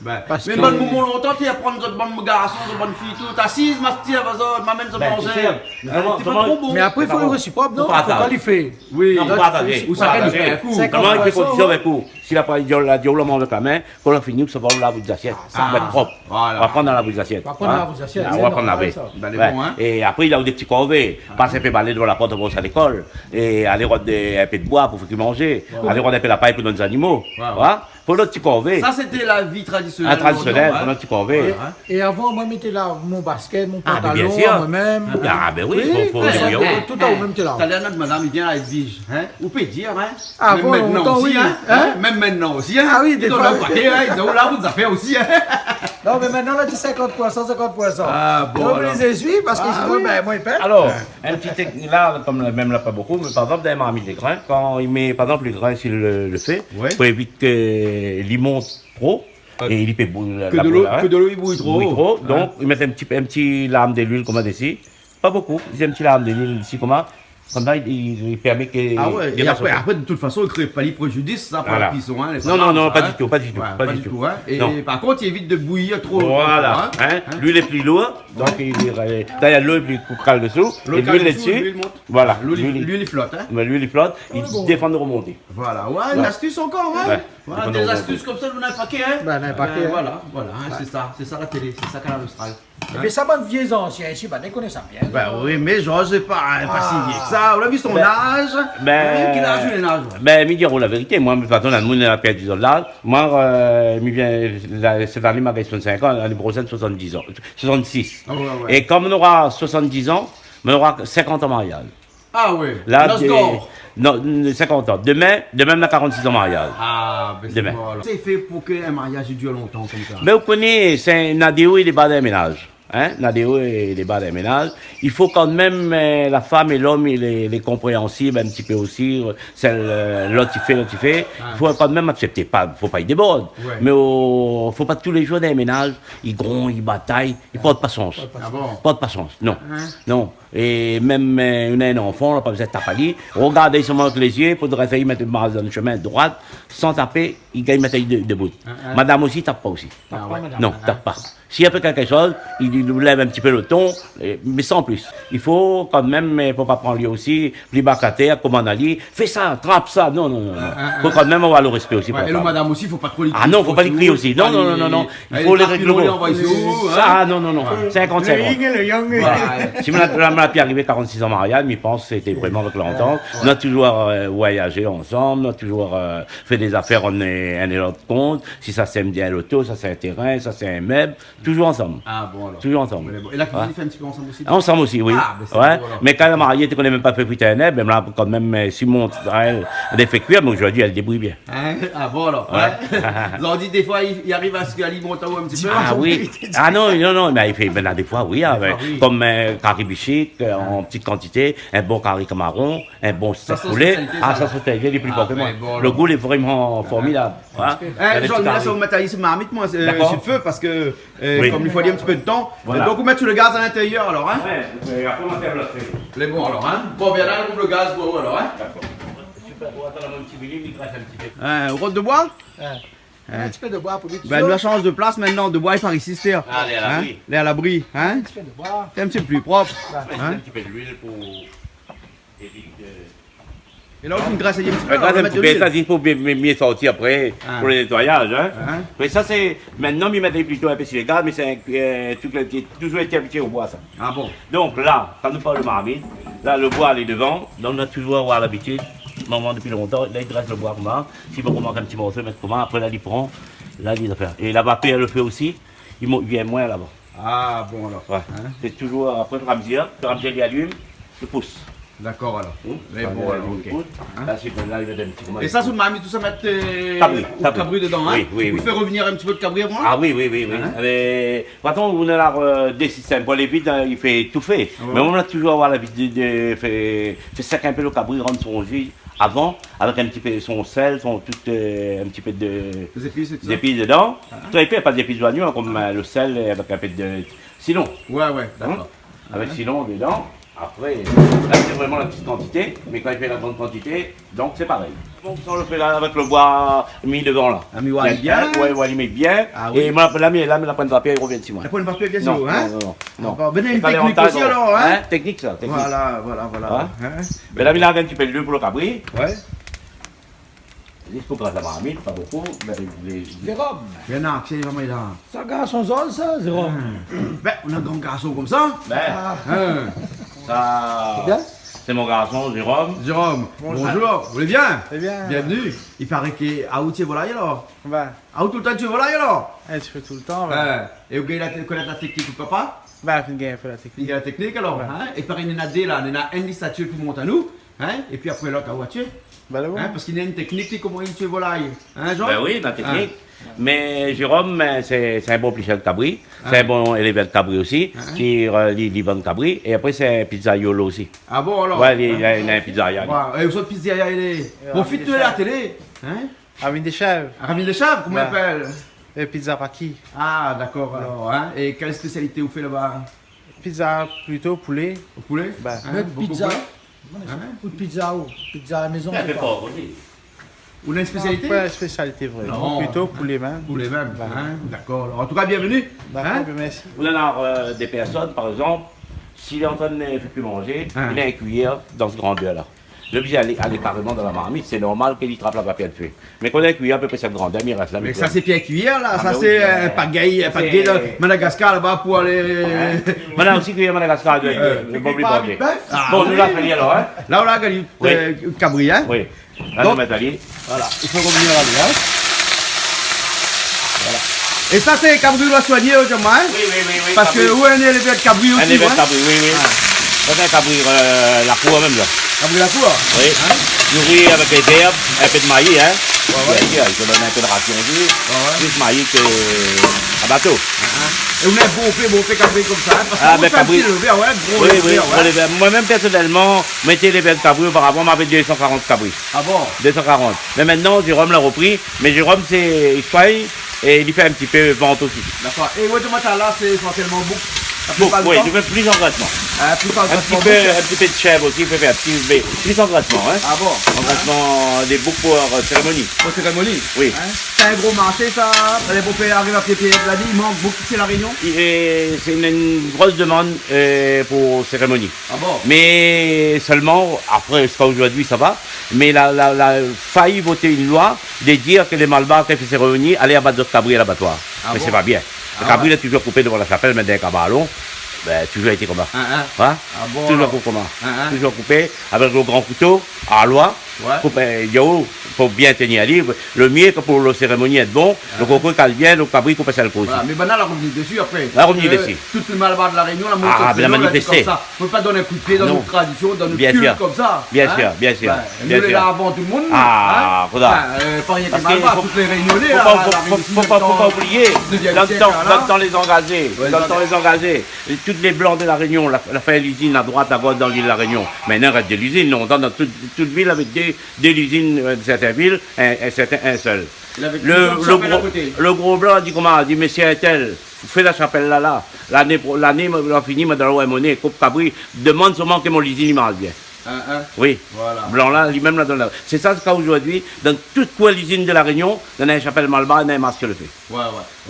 Mais bon moment longtemps, tu vas prendre une bonne garçon, une bonne fille, tout. Assise, ma petite, vas-y, m'amène de Ben, manger. tu sais, T'es comment- pas trop bon. Mais après, il faut le réciproque, non? Faut Il pas faut attendre. qualifier. Oui. Non, faut pas attaquer. Ou ça fait un coup. Comment il fait condition avec vous? S'il a pas la diole avec la main, quand on a fini, ça va au lavabo des assiettes. Ça va être propre. Voilà. On va prendre dans la lavabo des assiettes. On va prendre dans la Hein? lavabo des assiettes, Ah, c'est on va prendre la normal, laver. ça. Ben, les Ouais. bons, hein. Et après, il a des petits corvées. Passer un peu balader devant la porte pour à l'école. Et aller rendre un peu de bois pour faire manger. Aller rendre un peu la paille pour nos animaux. Voilà. Pour le petit corvée. Ça, c'était la vie traditionnelle. Un traditionnel, longtemps, pour hein. un petit corvée. Et avant, moi, je mettais là mon basket, mon Ah, mais bien pantalon, sûr. moi-même. Ah, ben oui, faut ça, dire oui. tout à vous même, tu là. T'as l'air notre madame, il vient à être vige. Hein? Vous pouvez dire, hein? Avant Même maintenant longtemps, aussi, oui. hein? Hein? Même maintenant aussi, hein? Ah oui, des Ils ont fois, leur paquet, hein? Ils ont là, vous affaires aussi, hein? Non, mais maintenant, là, tu 50%, 50%. Ah, bon, Je alors. les essuie parce que sinon, ben, moi, il perd. Alors, un petit technique là, comme même là pas beaucoup, mais par exemple, dans les marmites des grains, quand il met par exemple les grains, s'il le fait, Ouais. pour éviter qu'il monte trop, et il peut bouger Que de l'eau, il bouille trop. donc il met un petit lame de l'huile comme ça ici, pas beaucoup, il met un petit lame de l'huile ici comme ça, il permet que. Ah ouais, il et passe après, de toute façon, il ne crée pas les préjudices, ça, pour Voilà. la cuisson, hein? les Non, non, non, fromages, pas hein. du tout, pas du tout, Ouais, pas du tout. hein. Et Non. par contre, il évite de bouillir trop. Voilà, trop, hein, l'huile est plus lourde, donc derrière l'eau est plus cale dessous, et l'huile est dessus, l'huile monte. voilà, L'huile, il flotte, hein? l'huile est flotte, il défend de remonter. Voilà, ouais, une astuce encore, hein? Ouais. Voilà, Donc, des on- astuces comme ça, on a un paquet, hein? Ben, on a un paquet, hein. Voilà, hein, c'est ça la télé, c'est ça Canal Austral. Et puis, ça, bonne vieux anciens ici, ben, ils connaissent ça bien. Ben oui, mais Georges n'est pas si vieux que ça. On a vu son âge. ben- Quel âge il a? Ben, me dire la vérité, moi, de toute façon, la moune a perdu de l'âge. Moi, cette année, ma 65 ans, l'année prochaine, 70 ans, 66. Ah ouais, ouais. Et comme on aura 70 ans, on aura 50 ans mariage. Ah oui, Là, Noce d'or. non, 50 ans. Demain, on a 46 ans mariage. Ah, ben c'est Demain. bon. C'est fait pour qu'un mariage dure longtemps comme ça. Mais vous connaissez, c'est Nadéo et les bas des ménages. Hein? Nadéo et les bas des ménages. Il faut quand même, la femme et l'homme, il est compréhensible un petit peu aussi. L'autre, il fait. Il faut quand même accepter. Faut pas y déborder. Ouais. Mais faut pas tous les jours dans les ménages. Ils grondent, ils bataillent. Ils portent pas sens. Ah bon? Pas de patience, non. Hein? Non. Et même un enfant, on n'a pas besoin de taper. Regardez seulement avec les yeux, pour essayer de mettre le dans le chemin droite, sans taper, il gagne mettre debout. Madame aussi, tape pas aussi. Ah ouais. Non, tape pas. S'il y a quelque chose, il lève un petit peu le ton, mais sans plus. Il faut quand même, il ne faut pas prendre lui aussi, plus bacataire, comme on a dit, fais ça, trappe ça. Non, non, non. Il faut quand même avoir le respect aussi pour Ouais, la et le femme. madame aussi, il ne faut pas trop les Ah non, faut pas les crier aussi. Non, non, non, non, non. Il faut les régler. Ça, non, non, non. 50, Le 50. yin et le yang. Si on a pu arriver 46 ans mariage, mais je pense que c'était vraiment avec l'entente. On a toujours voyagé ensemble, on a toujours fait des affaires en un et l'autre compte. Si ça s'aime bien l'auto, ça c'est un terrain, ça c'est un meuble, toujours ensemble. Ah bon alors. Toujours ensemble. Et la cuisine Ouais. fait un petit peu ensemble aussi? Ensemble aussi, oui. Ah, mais c'est Ouais. beau, alors. Mais quand elle est mariée, tu connais même pas fait friter un nez, même là, quand même, Simon, elle fait cuire, mais aujourd'hui, elle débrouille bien. Hein? Ah bon alors. Ouais. Ils ont dit des fois, il arrive à ce qu'il alimente un petit peu. Ah oui. Ah non, non, non, mais il fait maintenant des fois, oui, avec, oui. comme un curry bichic en petite quantité, un bon curry camaron, un bon steak Ça, c'est poulet. spécialité, Ah, ça. ça, c'est il est plus fort que moi. mais bon, Le alors. goût est vraiment formidable. Hein. Eh, Avec Jean, du là, curry. ça vous mettre ici marmite, moi, D'accord. sur le feu, parce que, Oui. comme il faut dire un petit peu de temps. Voilà. Donc, vous mettez le gaz à l'intérieur, alors, hein? Ouais, après, on va faire l'autre. Les bons, alors, hein? Bon, bien là, on ouvre le gaz pour vous, alors, hein? D'accord. Super, on va attendre un petit minute, il reste un petit peu. Rôde de bois? Un petit peu de bois pour lui. Ben, nous, on change de place maintenant, de bois et par ici, c'est Ah, elle est à l'abri. Elle est à l'abri, hein? Un petit peu de bois. C'est un petit peu plus propre. Un petit peu d'huile pour éviter. Et là, on graisse un petit peu. Grâce on va un mettre petit de peu, l'huile. ça, il faut bien sortir après Ah. pour le nettoyage. Hein. Hein? Mais ça, c'est. Maintenant, il mettait plutôt un peu sur les gaz, mais c'est toujours été habitué au bois, ça. Ah bon? Donc là, quand nous parlons de marmite, là, le bois, il est devant. Donc, on a toujours avoir l'habitude, maman depuis longtemps, là, il dresse le bois comment. S'il veut qu'on manque un petit morceau, il met comment. Après, là, il prend. Là, il fait. Et la vapeur, elle le fait aussi. Il vient moins là-bas. Ah bon, alors. Ouais. Hein? C'est toujours après le ramzier il allume, il pousse. D'accord alors. Mais Bon, bon, alors, ok. Là, c'est là, il y a un petit moment. Et ça, vous m'avez mis tout ça, mettre Cabri dedans, hein? Oui. Vous faites revenir un petit peu de cabri avant? Ah oui. Par contre, on a là des systèmes. Pour les vides, il fait tout fait. Mais on a toujours avoir la vide de faire sac un peu le cabri, rendre son jus avant, avec un petit peu son sel, un petit peu Des épices et tout ça? d'épices dedans. Très épais, pas d'épices d'oignon, comme le sel avec un peu de Sinon. Ouais, d'accord. Avec Sinon dedans. Après, là c'est vraiment la petite quantité, mais quand il fait la grande quantité, donc c'est pareil. Bon, ça on le fait là avec le bois mis devant là. Ah, mais ouais, bien. Ouais, il met bien. Ah, oui. Et moi, la pointe de papier, il revient de 6 mois. La pointe de papier, bien Non, sûr, hein? non. Bon, ben, une Pas technique l'avantage, aussi non. alors, hein? Technique ça, technique. Voilà. Hein? Mais là, il a un petit peu de l'huile pour le cabri. Ouais. Il faut prendre la marmite, pas beaucoup. Mais Jérôme, Bien, non, c'est vraiment là. ça garçon zone, ça, Jérôme. Ben, on a un grand garçon comme ça. Hein? Ça, Bien? c'est mon garçon, Jérôme. Jérôme, bonjour, vous allez bien? C'est bien. Bienvenue. Il paraît qu'à où tu es volaille alors? Ben, À où tout le temps tu es volaille alors? tu fais tout le temps, ben. Et vous connaissez la technique ou pas? Ben, tu gagnes un peu la technique. Il y a la technique alors, Ouais. hein? Et pareil, il y en a deux là, il y en a un qui statue pour monter à nous, hein? Et puis après l'autre à voiture, Ben, le bon. hein? Parce qu'il y a une technique qui comment il tue volaille, hein Jean? Ben oui, la technique. Mais Jérôme, c'est un bon plicheur de cabri, c'est un bon éleveur de cabri aussi, qui relie les bonnes cabri, et après c'est un pizzaiolo aussi. Ah bon alors? Ouais, il a un pizzeria. Ouais. Et vous autres pizzeria, il est. Profite-le à la télé, hein? Avec des chèvres. Ramin des Chaves, comment il Ouais. appelle? Et pizza paki. Ah d'accord alors, hein? Et quelle spécialité vous faites là-bas? Pizza plutôt poulet. Au poulet? Ben. Hein? Beaucoup Pizza. poulet? Ou de pizza où? Pizza à la maison. Un peu fort aussi. Vous avez une spécialité? Pas spécialité vraie. Non. Plutôt poulet même. Poulet même, Ben. hein? D'accord. Alors, en tout cas, bienvenue. D'accord, Hein? ben, merci. Vous en avez des personnes, par exemple, s'il est en train de ne faire plus manger, il a une cuillère dans ce grandeur-là. Le obligé aller carrément dans la marmite, c'est normal qu'il trappe la papier de feu. Mais qu'on a une cuillère à peu près cette grandeur, il reste là. Mais ça, c'est Pierre Cuillère, là. Ah, Ça, ben c'est oui. un pagaille de Madagascar, là-bas, pour aller. Maintenant aussi cuillère Madagascar de Bob Libandier. Ah, Bon, oui. nous l'avons fait alors, hein? Là, on a gagné Oui. Cabri, hein? Oui. Là, Donc- nous mettons allez. Voilà, il faut revenir à lui, hein? Voilà. Et ça, c'est Cabri doit soigner aujourd'hui, hein? Oui. Parce que où est un éleveur de Cabri Un aussi, événement hein? cabri, oui. Ça c'est un cabri la cour même là. Cabri la cour. Oui. Nourri avec des herbes, un peu de maïs, hein. Bien sûr, il faut donner un peu de ration aussi. Plus maïs que à bateau. Et vous avez bon fait Cabri comme ça, hein? Parce que Ah, vous ben, faites un Cabri. petit lever, ouais, gros Oui, lever, ouais. Moi-même personnellement, mettez les belles cabris auparavant, on m'avait 240 cabris. Ah bon? 240. Mais maintenant, Jérôme l'a repris. Mais Jérôme, il soigne et il fait un petit peu vente aussi. D'accord. Et votre matin là, c'est essentiellement beaucoup. Bon, oui, il fait plus engraissement. Plus pas Un petit peu de chèvre aussi, il fait faire plus engraissement. Hein. Ah bon? Engraissement des boucs pour cérémonie. Pour cérémonie? Oui. Hein? C'est un gros marché ça. Les beaux pays arrivent à pied de la vie, il manque beaucoup, c'est la Réunion. C'est une grosse demande pour cérémonie. Ah bon? Mais seulement, après, jusqu'à aujourd'hui, ça va. Mais la failli voter une loi de dire que les Malbars qui font cérémonie allaient abattre d'autres cabris à l'abattoir. Ah Mais bon? c'est pas bien. Le Ah cabri ouais. est toujours coupé devant la chapelle, mais d'un cabalon, ben, toujours été comme ça. Hein? Ah bon? Toujours alors. coupé comme ça. Hein? Toujours coupé avec le grand couteau à loi. Ouais. Coupé, pour bien tenir à livre. Le mieux que pour la cérémonie être bon, le coco cale bien, le cabri coupe ça le coup aussi. Voilà, mais maintenant, la revenir dessus après. La revenir dessus. Toute le malbar de la Réunion, la montée Ah, de bien l'eau, là, manifester. c'est comme ça. On ne peut pas donner un coup de pied dans Non. notre tradition, dans notre Bien culte sûr. comme ça. Bien hein? sûr, bien sûr, Ben, bien nous, les sûr. là avant tout le monde. Ah, hein? faudra. Pas rien que Parce malbar, qu'il toutes les Réunionnais. faut pas oublier, dans le temps les engagés, Ouais, dans le temps les engagés, tous les blancs de la Réunion, la fait l'usine à droite, à gauche dans l'île de la Réunion. Maintenant, il reste de l'usine, on entend dans toute ville avec deux usines de certaines villes, un seul. Le gros blanc a dit comment? A dit, monsieur Intel, fais la chapelle là. L'année, on a fini, mais dans la monnaie, coupe cabri, demande seulement que mon usine marche bien. Oui, Voilà. blanc là, lui-même là dans la. C'est ça ce cas aujourd'hui, dans toute l'usine de la Réunion, dans la chapelle Malbar, dans un masque le fait. Ouais.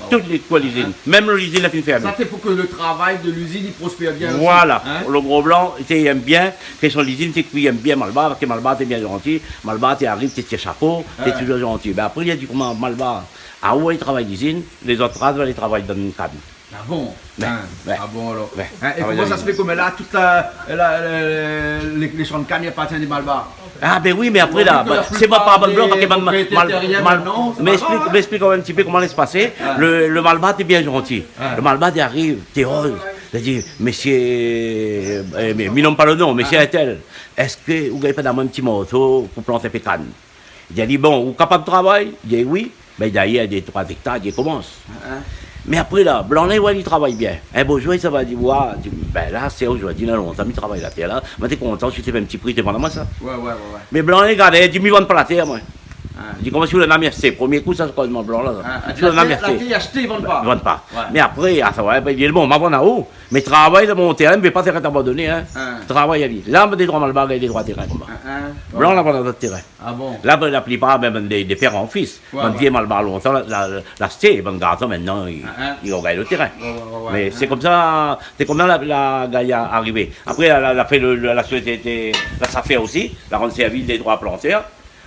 Toutes les l'usine, même l'usine la fin fermée. Ça, c'est pour que le travail de l'usine il prospère bien. aussi, Voilà, hein? le gros blanc, il aime bien, que son usine, c'est qu'il aime bien Malbar, parce que Malbar, t'es bien gentil. Malbar, tu arrives, t'es chapeau, t'es toujours gentil. Ben après, il a dit comment Malbar, à où il travaille l'usine, les autres races, ils travaillent dans une cabine. Ah bon? Ouais, Hein? ouais. Ah bon alors? Ouais. Hein, et Ah ouais, comment ça ouais. se fait comme là, toute les champs de canne appartiennent des Malbars? Ah ben oui, mais après là, Oui, la c'est pas par blanc, parce que plupart des propriétaires terriens maintenant, c'est mais Malbar, hein? explique un petit peu comment ça se passait. Le Malbar, t'es bien gentil. Le Malbar, tu arrives, t'es rose, Il a dit, monsieur, mais ils n'ont pas le nom, monsieur Etel, est-ce que vous n'avez pas dans un petit morceau pour planter pécane? Il a dit, bon, vous êtes capable de travailler? Il dit, oui. Ben, d'ailleurs, il y a des 3 hectares, il commence. Mais après, là, blanc il travaille bien. Un beau jour, ça va dire, ben là, c'est aujourd'hui, là, longtemps, il travaille la terre, là. Moi, t'es content, je t'ai fait un petit prix, t'es pendant moi, ça. Ouais. Mais blanc, regardez, il dit, ils vendent pas la terre, moi. Je dis, comment si vous l'avez acheté? Premier coup, ça, c'est quasiment blanc, là. Tu l'as acheté, ils vendent pas. Ils vendent pas. Ouais. Mais après, ça va, il dit, bon, on va vendre en haut. Mais travail de mon terrain, mais pas terrain abandonné, hein. Travail à lui. Là, on a des droits mal barrés, des droits terrain, comme ça. Blanc, là, on a d'autres terrains. Ah bon? Là, la plupart, ben, des pères en fils. On vient mal barré longtemps, la cité, bon garçon, maintenant, ils ont gagné le terrain. Mais c'est comme ça, la gagne arrivée. Après, elle a fait la société, la SAFER aussi, la rendre service des droits plantaires.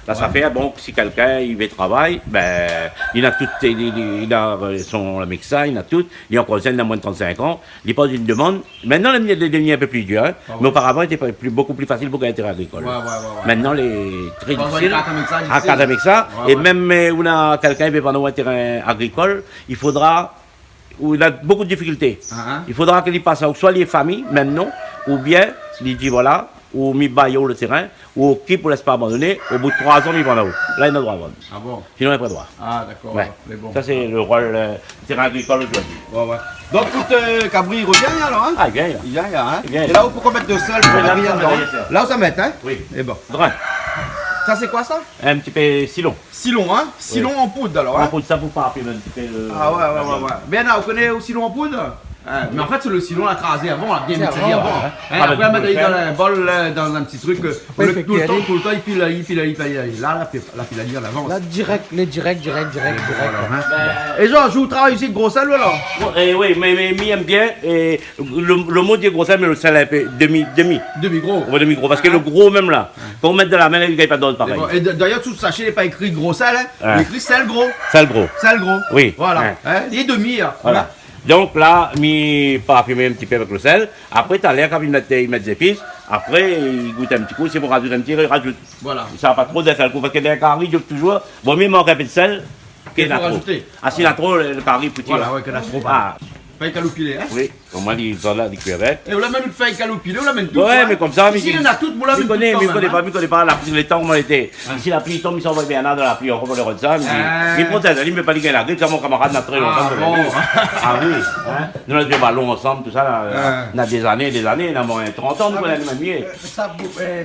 La SAFER, bon, si quelqu'un il veut travailler, ben, il a tout, il a son médecin, il a tout, il est en conseil, il a moins de 35 ans, il pose une demande. Maintenant, il est devenu un peu plus dur, mais auparavant, il était beaucoup plus facile pour gagner un terrain agricole. Maintenant, les très difficile, à cadre avec ça, et même où quelqu'un qui veut prendre un terrain agricole, il faudra, où il a beaucoup de difficultés. Il faudra qu'il passe soit les familles, maintenant, ou bien, il dit voilà, ou mi baille le terrain, ou qui pour laisse pas abandonner, au bout de 3 ans, il va là-haut. Là, il a le droit à vendre. Ah bon? Sinon, il n'a pas le droit. Ah d'accord. Ouais. Bon. Ça, c'est le rôle terrain agricole aujourd'hui. Ouais. Donc, écoute, Cabri, il revient alors, hein? Ah, il vient, là. Il vient, hein? Il vient, et là, où pourquoi mettre de sel pour là, la dedans? Là où ça met, hein? Oui. Et bon. Drain. Ça, c'est quoi ça? Un petit peu silon. Silon, hein? Silon en poudre alors, hein? En poudre, ça vous pas appeler un petit peu le... Ah ouais. Bien, là, vous connaissez au silon en poudre? Mais en fait, c'est le silon à crasé avant, on l'a bien mixé avant. Après, on met dans un bol, dans un petit truc, tout le temps, il file là, la file à l'avance. Là, direct. Et genre, je vous travaille ici de gros sel, alors? Oui, mais j'aime bien, le mot dit gros sel, mais le sel est un peu demi. Demi-gros. Ouais, demi-gros, parce que le gros même là, quand on met de la main, il n'y a pas d'autre pareil. Et d'ailleurs, tout le sachet n'est pas écrit gros sel, il est écrit sel gros. Sel gros. Sel gros. Oui. Voilà. Il est demi, voilà. Donc là, mi parfumé un petit peu avec le sel. Après, tu as l'air quand ils mettent des épices. Après, ils goûtent un petit coup. Si vous rajoutez un petit, ils rajoutent. Voilà. Ça n'a pas trop de sel. Parce que les caries, toujours, bon, il manque un peu de sel. Qu'il y a trop. Ah, s'il y a trop, le carré peut tirer. Voilà, ouais, qu'il y a trop. Ah. Fait calopilé, hein? Oui, au moins ils sont là, des cuirettes. Et on l'a même fait calopilé, on l'a même tout. Ouais, mais comme ça, ici, il y en a toutes, on l'a même tout. Mais il connaît pas, les temps où on était. Ici, la pluie tombe, ils s'envoient bien là dans la pluie, on reprend le ça. Mais protège, il ne veut pas dire qu'il y a la grippe, ça, mon camarade n'a très longtemps. Ah oui, nous, on a des ballons ensemble, tout ça, on a des années, on a moins 30 ans, nous, on a les mêmes mieux. Ça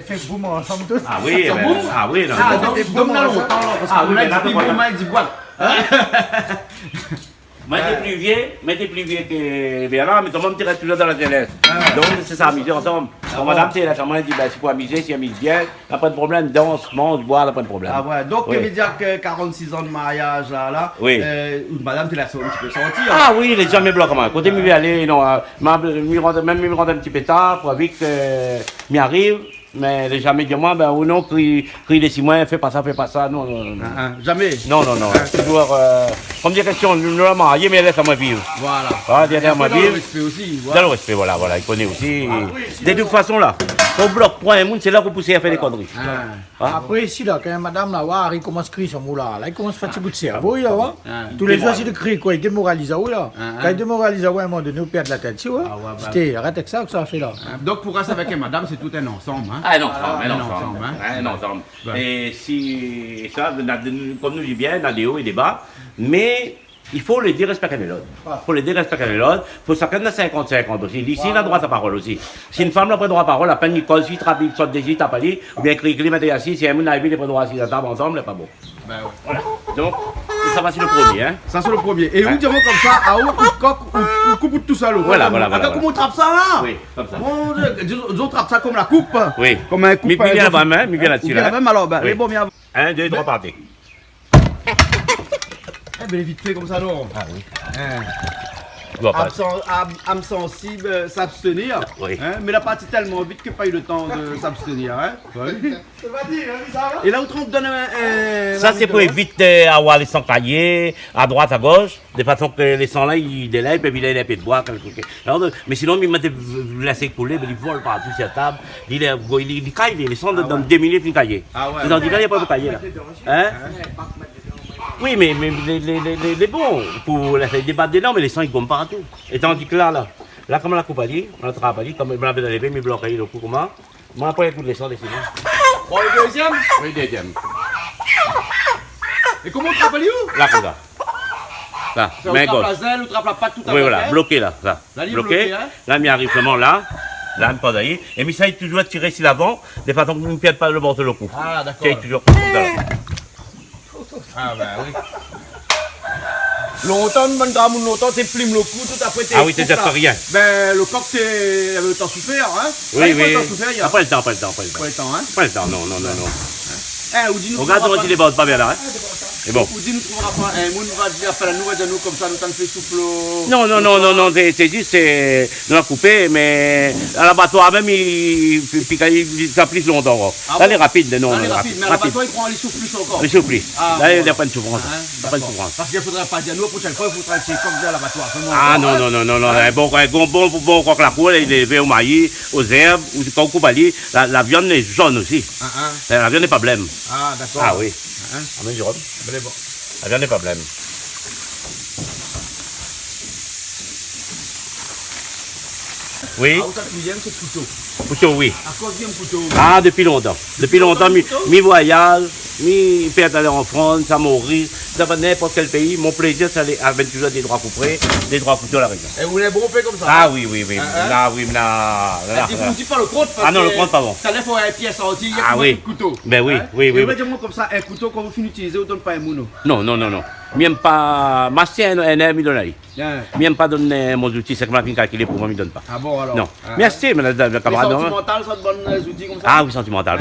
fait boum ensemble tous. Ah oui, ah oui, non. Ah, donc, on a longtemps, parce qu'on a dit boum, il dit boîte. Mais t'es plus vieux que Bernard, mais tout le monde tire toujours dans la jeunesse. Donc c'est ça, amuser ensemble. Quand madame t'es là, elle dit, ben, si pour amuser, si elle amuse bien, n'a pas de problème, danse, mange, boit, n'a pas de problème. Ah ouais, donc ça veut dire que 46 ans de mariage là, oui. Madame t'es là, un petit peu sortie. Ah oui, il est jamais blanc comme ça. Côté m'y aller, non, même me rendre un petit peu tard, pour vite m'y arrive. Mais les jamais dire moi, ben ou non, crie les 6 mois, fais pas ça, non. Jamais. Non. Toujours, comme des questions, nous l'avons marié, mais laisse à moi vivre. Voilà. Ah, derrière moi vivre. Dans le respect aussi. Dans le respect, voilà, il connaît aussi. De toute façon, là, au bloc, point un monde, c'est là que vous poussez à faire des conneries. Après, ici, là, quand madame là, il commence à crier son mot là, il commence à faire un petit bout de cerveau, là, tous les jours, il crie quoi, il démoralise, là. Quand il démoralise, à un moment donné, on perd la tête, tu vois. C'était, arrête avec ça, que ça a fait là. Donc, pour rester avec madame, c'est tout un ensemble, hein. Ah non, un ensemble. Et si ça, comme nous dit bien, il y a des hauts et des bas, mais il faut le dire respecter l'autre. Il faut le dire respecter l'autre. Il faut chacun de 50-50 aussi. Ici, il a droit à sa parole aussi. Si une femme n'a pas droit à parole, la peine Nicole, si il saute des yeux, t'as pas dit, ou bien climaté assis, si un monde n'a pas droit à assis à table ensemble, c'est pas beau. Ben ouais. Voilà. Donc, ça va, c'est le premier, hein. Ça, c'est le premier. Et où dirons comme ça, à où, coq, ou coupe tout ça, Voilà. Comment on trappe ça, là? Oui, comme ça. Bon, on trappe ça comme la coupe. Oui. Comme un coupe. Mais bien la main, mais bien là-dessus, là. Même alors, ben, les bons bien. 1, 2, 3, partez. Eh ben, vite fait comme ça, non? Ah oui. Âme sensible, s'abstenir. Oui. Hein? Mais la partie tellement vite que pas eu le temps de s'abstenir. Hein? Oui. Et là, on donne un. Ça, c'est pour éviter d'avoir les sangs caillés à droite, à gauche, de façon que les sangs là, ils délaient, puis ils un peu de bois. Mais sinon, ils mettent laisser couler, ils volent partout sur la table. Ils caillent, les sangs dans 2 minutes, ils caillent. Ah ouais. Dans 10 minutes, il n'y a pas de cailler là. Hein? Oui, mais les bons, pour faire débattre dedans, mais les sangs ils gomment partout. Et tandis que là, Là, comme on la coupe à dit, on la trappe à dit, comme on l'avait dans les bains, mais bloqué le coup, comment? Moi, après, écoute les sons des signes. Bon, le deuxième? Oui, deuxième. Et comment on trappe où? Là, comme ça. Là, On main trappe gauche. la zèle, on trappe la patte tout à Oui, l'heure. voilà, bloqué là. Là, Là, il est bloqué. bloqué, hein. Là, il arrive seulement là. Là, il pas d'ailleurs. Et mais ça, il toujours tirer sur l'avant, de façon que nous ne perdons pas le bord de le coup. Ah, d'accord. C'est toujours comme ça. Ah, ben oui. Longtemps, mon gramme, longtemps, tu plimes le cou, tout après, Ah oui, t'es déjà pas rien. Ben, le coq, il avait le temps souffert, hein. Oui, il faut oui. le temps souffert, il y a Pas le temps, pas le temps, pas le temps. pas le temps, hein. Pas le temps, non, non, non, non. Hein, ou dis-nous. Regarde, on les bords pas bien là, hein. Et bon. Ou dis-nous, trouvera pas un monde va dire, faire la nouvelle de nous, comme ça, nous t'en fait souffle. Non, non, non, non, non, c'est juste, c'est nous la couper, mais à l'abattoir même, ça plie longtemps. Ah Là, bon? elle est rapide, non, Là, il est rapide, mais à rapide. l'abattoir, il prend les souffles plus encore. Il souffle. Ah, Là, il n'y voilà. a pas de souffrance. Hein, Il n'y a pas de d'accord. souffrance. Parce qu'il ne faudrait pas dire, nous, la prochaine fois, il faudra essayer comme ça à l'abattoir. Ah non, non, non, non, non, bon, quand la poule est élevée au maïs, aux herbes, ou quand on coupe à lit, la viande est jaune aussi. La viande n'est pas blême. Ah, d'accord. Ah oui. Hein? Amène Jérôme. Ben, bon. La viande n'est pas blême. Oui, Ah, où t'as le cuisine, c'est le couteau. couteau, oui. À cause du couteau. Ah, depuis longtemps. Depuis longtemps, mi voyage, mi fait aller en France, à Maurice, dans n'importe quel pays. Mon plaisir, c'est avec toujours des droits couperés, des droits couteaux à la région. Et vous les brompez comme ça? Ah oui, oui, oui. Hein? Là, oui, là. Vous ne dites pas le compte parce Ah non, que le compte pas bon. Ça lève un pièce sortie, il y a Ah combien oui. de couteaux? Ben oui, Hein? oui, Et oui. vous dites-moi comme ça, un couteau, quand vous finissez d'utiliser, vous ne donnez pas un mouno. Non, non, non, non. M'aime pas. Ma sienne, elle aime, il donne. Hein? M'aime pas donner mon outil, c'est que ma fille calculé pour moi, il donne pas. Ah bon alors? Non. Hein? Merci, mais la camarade. non. Sentimental, ça te donne des outils comme ça? Ah oui, sentimental.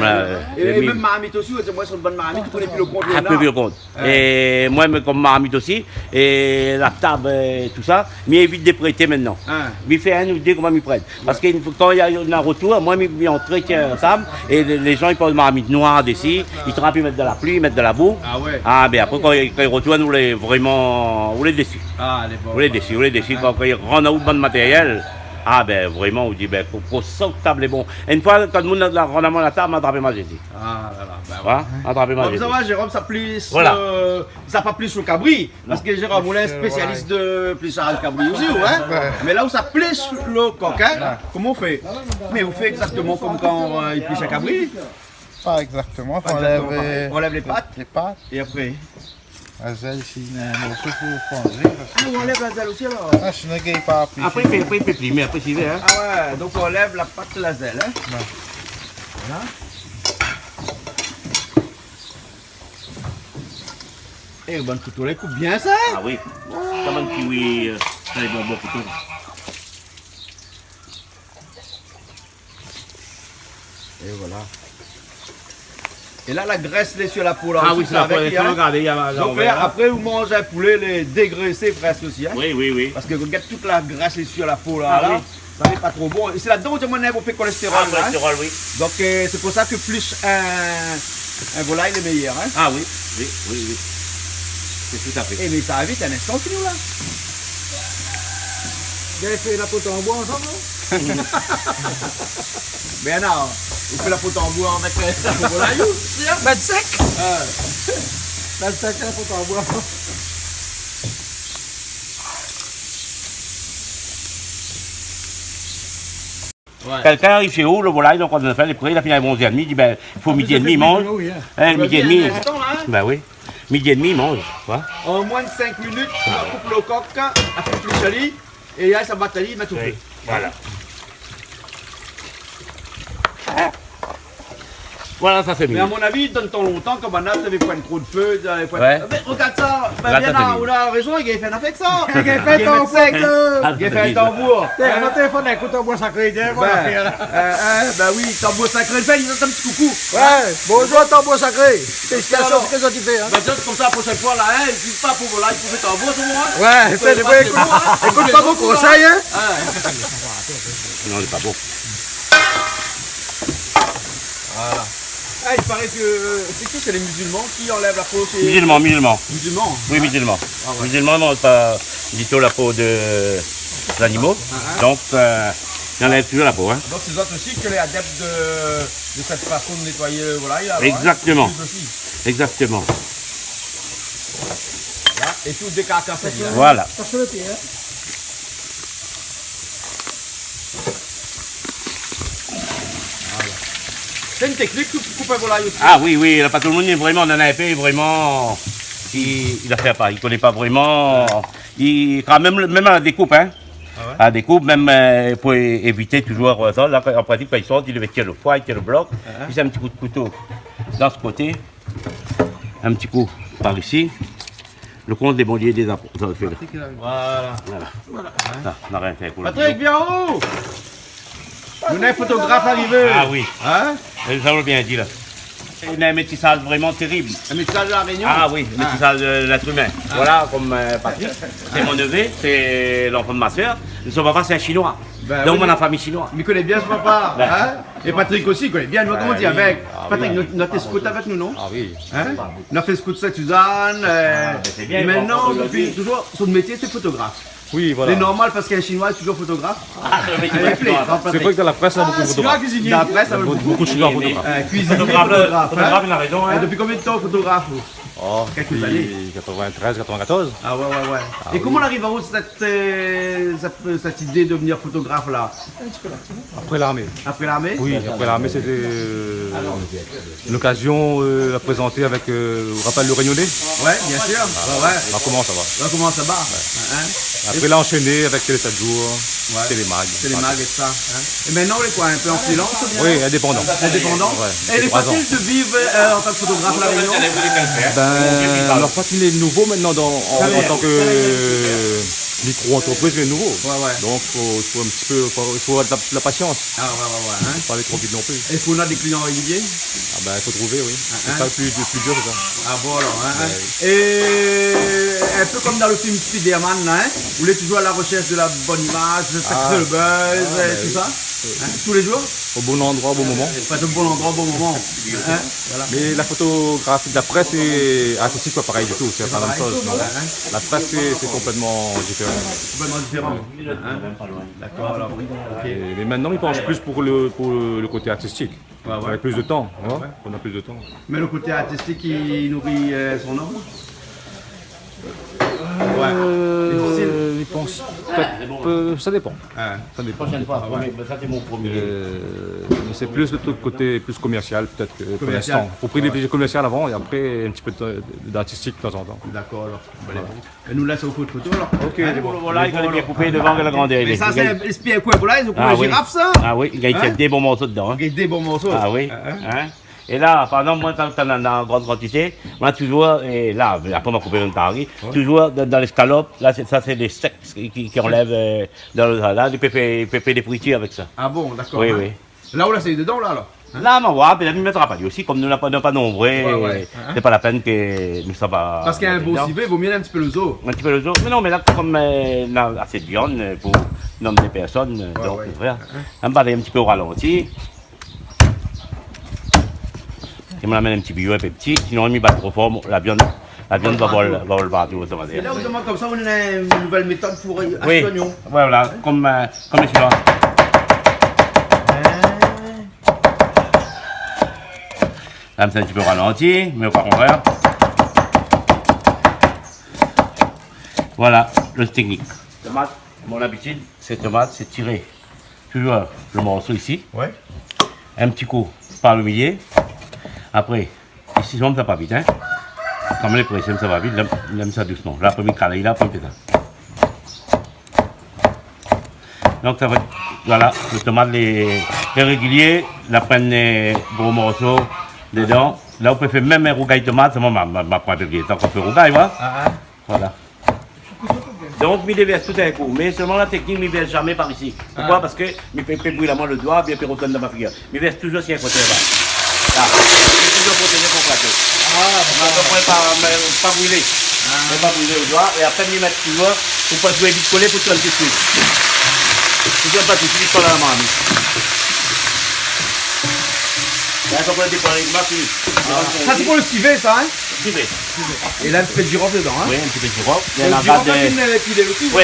Et même marmite aussi, moi, c'est une bonne marmite, tu connais plus le compte. Un peu plus compte. Et moi, comme marmite aussi, et la table, et tout ça, mais évite de prêter maintenant. Hein? Mais fait un ou deux comment m'y prête. Parce que quand il y a un retour, moi, je entretien ensemble, et les gens, ils parlent de marmite noire d'ici, ils trempent, ils mettent de la pluie, ils mettent de la boue. Ah ouais? Ah, ben après, quand ils retournent, vous les vraiment, vous les déçus. Ah, elle est bonne. Vous les déçus, quand ils rendent au bon matériel. Ah ben vraiment, on dit, ben, pour ça, table est bon. Et une fois, quand le monde a rendu la table, m'a attrapé ma jésus. Ah là là, ben ouais. Voilà, attrapé ma Comme jésus. ça va, Jérôme, ça plisse. Voilà. Ça pas plisse le cabri. Parce que Jérôme Moulin est spécialiste de plissage le cabri aussi, ouais. Mais là où ça plisse le coq, hein, comment on fait? Mais on fait exactement comme quand il plisse un cabri. Pas exactement, Pas exactement. On lève les pattes les pattes. et après. La zèle ici, un morceau pour fondre. Ah, on lève la zèle aussi alors. Ah, je ne gagne pas appliqué. Après, il fait plimer, après, c'est vrai, hein. Ah ouais, donc on lève la patte de la zèle, hein. Voilà. Et le bon couteau, il coupe bien ça. Ah oui, comme un kiwi, ça les bonbons couteau. Et voilà. Et là, la graisse, les sur la peau là. Ah aussi, oui, c'est la avec, poêle, hein. regardez, il y a Donc là, après, vous mangez un poulet, les dégraissé presque aussi, hein. Oui, oui, oui. Parce que regarde toute la graisse les sur la peau là, Ah là. oui. Ça n'est pas trop bon. Et c'est là-dedans où tu as mon peu de cholestérol. Ah, là, hein. cholestérol, oui. Donc c'est pour ça que plus un volaille est meilleur. Hein. Ah oui, oui, oui, oui. C'est tout à fait. Et mais ça va vite un instant nous là. Vous avez fait la pote en bois ensemble non? Ben non, vous faites la pote en bois avec le volaille ou? Ben sec. Ben sec, la pote en bois. Ouais. Quelqu'un arrive chez vous, le volaille, donc on a fait les prix, il a fini à 11h30, il dit, ben, il faut midi et demi, il mange. Midi et demi. Un instant, là, hein. Ben oui. Midi et demi, il mange. Quoi. En moins de 5 minutes, on coupe le coq, on fait le chali, et là, ça bataille, il met tout fait. Voilà. Voilà, ça c'est Mais mieux. à mon avis, donne tant longtemps que maintenant, tu avais pas trop de feu. Ouais. Mais regarde ça, ben, Regarde bien ça, là, c'est on a raison, il a fait un avec ça. Il a fait un sec. Il a fait un tambour. Tiens, mon téléphone, écoute en bois sacré. Tiens, Ben, voilà, faire là. ben oui, tambour sacré, il donne un petit coucou. Ouais, bonjour, ton bois sacré. Félicitations, c'est ce que tu fais. Hein. Ben, juste comme ça, la prochaine fois, là, hein, il ne pas pour vos likes, pour faire tambour, c'est moi. Ouais, c'est pas écoute, écoute pas mon conseil, hein. Non, c'est pas bon. Ah, il paraît que c'est qui, c'est les musulmans qui enlèvent la peau chez... Musulman, musulman. Musulmans. Oui, musulman. Ah ouais. Musulman, non, pas du tout la peau des animaux. Donc, il enlève toujours la peau. Hein. Donc, c'est autres aussi que les adeptes de cette façon de nettoyer le volaille. Là, Exactement. Hein, ils aussi. Exactement. Là, et tout décarcassé. Voilà. Passe le pied, hein. C'est une technique pour couper un volaille aussi. Ah oui, oui, pas tout le monde est vraiment dans un peu, vraiment, il ne fait pas, il ne connaît pas vraiment, quand même à la découpe, hein. Ah ouais? À la découpe, même pour éviter toujours ça, là, en pratique, quand il sort, il devait tirer le foie, il tire le bloc, puis c'est un petit coup de couteau dans ce côté, un petit coup par ici, le compte des bondiers des apôtres, ça le fait là. Voilà. Ça, on n'a rien fait pour le Patrick, viens en haut. Vous avez un photographe arrivé. Ah oui, Hein? ça l'a bien dit là. Il a un métissage vraiment terrible. Un métissage de la Réunion. Ah oui, le métissage de l'être humain. Voilà, comme Patrick, c'est mon neveu, c'est l'enfant de ma soeur. Son papa, c'est un Chinois. Ben Donc, oui. on a famille chinoise. Mais il connaît bien ce papa. Hein? Et Patrick aussi, il connaît bien. Comment on dit avec Patrick, notre scout avec nous, non? Ah oui. Hein? On a fait scout Saint-Suzanne. c'est bien, Et maintenant, bon, depuis toujours, son métier, c'est photographe. Oui, voilà. C'est normal parce qu'un Chinois est toujours photographe. C'est vrai que dans la presse, il y a beaucoup de photographes. Dans la presse, ça veut Beaucoup de Chinois photographes. cuisinier, Photographe, photographe. il a raison. Hein. Depuis combien de temps photographe? Oh, Quelques années. 93, 94. Ah ouais. Et comment on arrive à où cette idée de devenir photographe là? Après l'armée. Après l'armée? Oui, après l'armée, c'était une occasion à présenter avec, vous rappelez le Réunionnais? Ouais, bien sûr. Ouais. Bah, comment ça va? Là, comment ça va? Hein? Après, là, enchaîné avec les 7 jours, Ouais. Télémag. C'est les mags et ça. Hein? Et maintenant, on est quoi? Un peu en freelance ou bien? Oui, indépendant. Indépendant? Ouais, Et il est 3 ans. facile de vivre en tant que photographe à la Réunion? Alors, quand il est nouveau maintenant en tant que micro-entreprise, il est nouveau. Ouais. Donc, il faut un petit peu, il faut avoir de la patience. Ah ouais. Hein? Pas aller trop vite non plus. Est-ce qu'on a des clients réguliers? Ah ben, il faut trouver, oui. C'est ça le plus dur, c'est ça. Ah bon alors, hein? Et un peu comme dans le film Spider-Man, hein? Vous êtes toujours à la recherche de la bonne image, de le buzz, tout ça? Hein? Tous les jours? Au bon endroit, au bon moment. Pas au bon endroit, au bon moment. Hein? Voilà. Mais la photographie de la presse et artistique, pas pareil du tout. C'est pas la même chose. Non. La presse, c'est complètement différent. Complètement différent. Hein? D'accord, alors. Ok. Mais maintenant, il penche plus pour le côté artistique. Ouais. Avec plus de temps. Hein. On a plus de temps. Mais le côté artistique, il nourrit son homme? Ouais. Difficile. Il pense peut-être, ça dépend. Ça dépend. Prochaine fois, ça c'est mon premier. Mais c'est plus le côté plus commercial peut-être que pour Commercial. l'instant. Faut privilégier commercial avant et après un petit peu d'artistique de temps en temps. D'accord, alors. Et nous, là, c'est au coup de photo, alors. Ok, Hein? Voilà, il a bien coupé devant la grandeur. Mais ça, c'est espère quoi pour là? Ils ont coupé Ah une oui. girafe, ça? Ah oui, il y a des bons morceaux dedans. Hein. Il y a des bons morceaux. Ah oui. Hein? Et là, par exemple, moi, quand on a dans grande quantité, moi, toujours, et là, après, on va couper une tari, toujours dans l'escalope, là, ça, c'est des steaks qui enlèvent dans le là, du pépé des friture avec ça. Ah bon, d'accord. Oui, hein. oui. Là où là, c'est dedans, là, alors. Là, on va voir, puis là, on ne mettra pas. Aussi, comme nous n'avons pas nombreux, Ouais. c'est pas la peine que nous soyons pas. Parce qu'il y a un beau civet, il vaut mieux un petit peu le zoo. Un petit peu le jour. Mais non, mais là, comme on a assez de viande pour nommer des personnes, donc, frère, on va aller un petit peu au ralenti. Et on amène un petit billet un peu petit, sinon on ne met pas trop fort, la viande va voler partout, ça va Et dire. là, vous demandez comme ça, on a une nouvelle méthode pour acheter Oui, l'oignon. voilà, comme les Chinois. Là, c'est un petit peu ralenti, mais pas contraire. Voilà, le technique. Tomate, mon habitude, c'est tomate, c'est tirer toujours le morceau ici. Ouais. Un petit coup par le milieu. Après, ici, ça ne va pas vite. Hein. Comme les pressions, ça va vite, on aime ça doucement. Là, premier câlin, là, premier ça. Donc, ça va être, voilà, le tomate, les réguliers, la prennent les gros morceaux dedans. Là, on peut faire même un rougail de tomate, c'est moi, ma point de tant qu'on fait rougail, voilà. Voilà. Donc, je déverse tout d'un coup, mais seulement la technique, je ne verse jamais par ici. Pourquoi? Parce que je peux brûler la main le doigt, bien puis retourner dans ma figure. Je verse toujours sur un côté là. Là. Toujours pour tenir pour pas d'eau. Donc, pas brûler. Ne pas brûler au doigt, et après, je mettre toujours, pour pas jouer vite collé pour tout un petit truc. Toujours pas tout de suite coller la main. Là, il faut qu'on ait des Ça, c'est pour le civet, ça, hein? civet. Et là, un petit peu de girofle dedans, hein? Oui, un petit peu de girofle. Il y Le a la girofle, base là, de... c'est une épidémie aussi. Oui,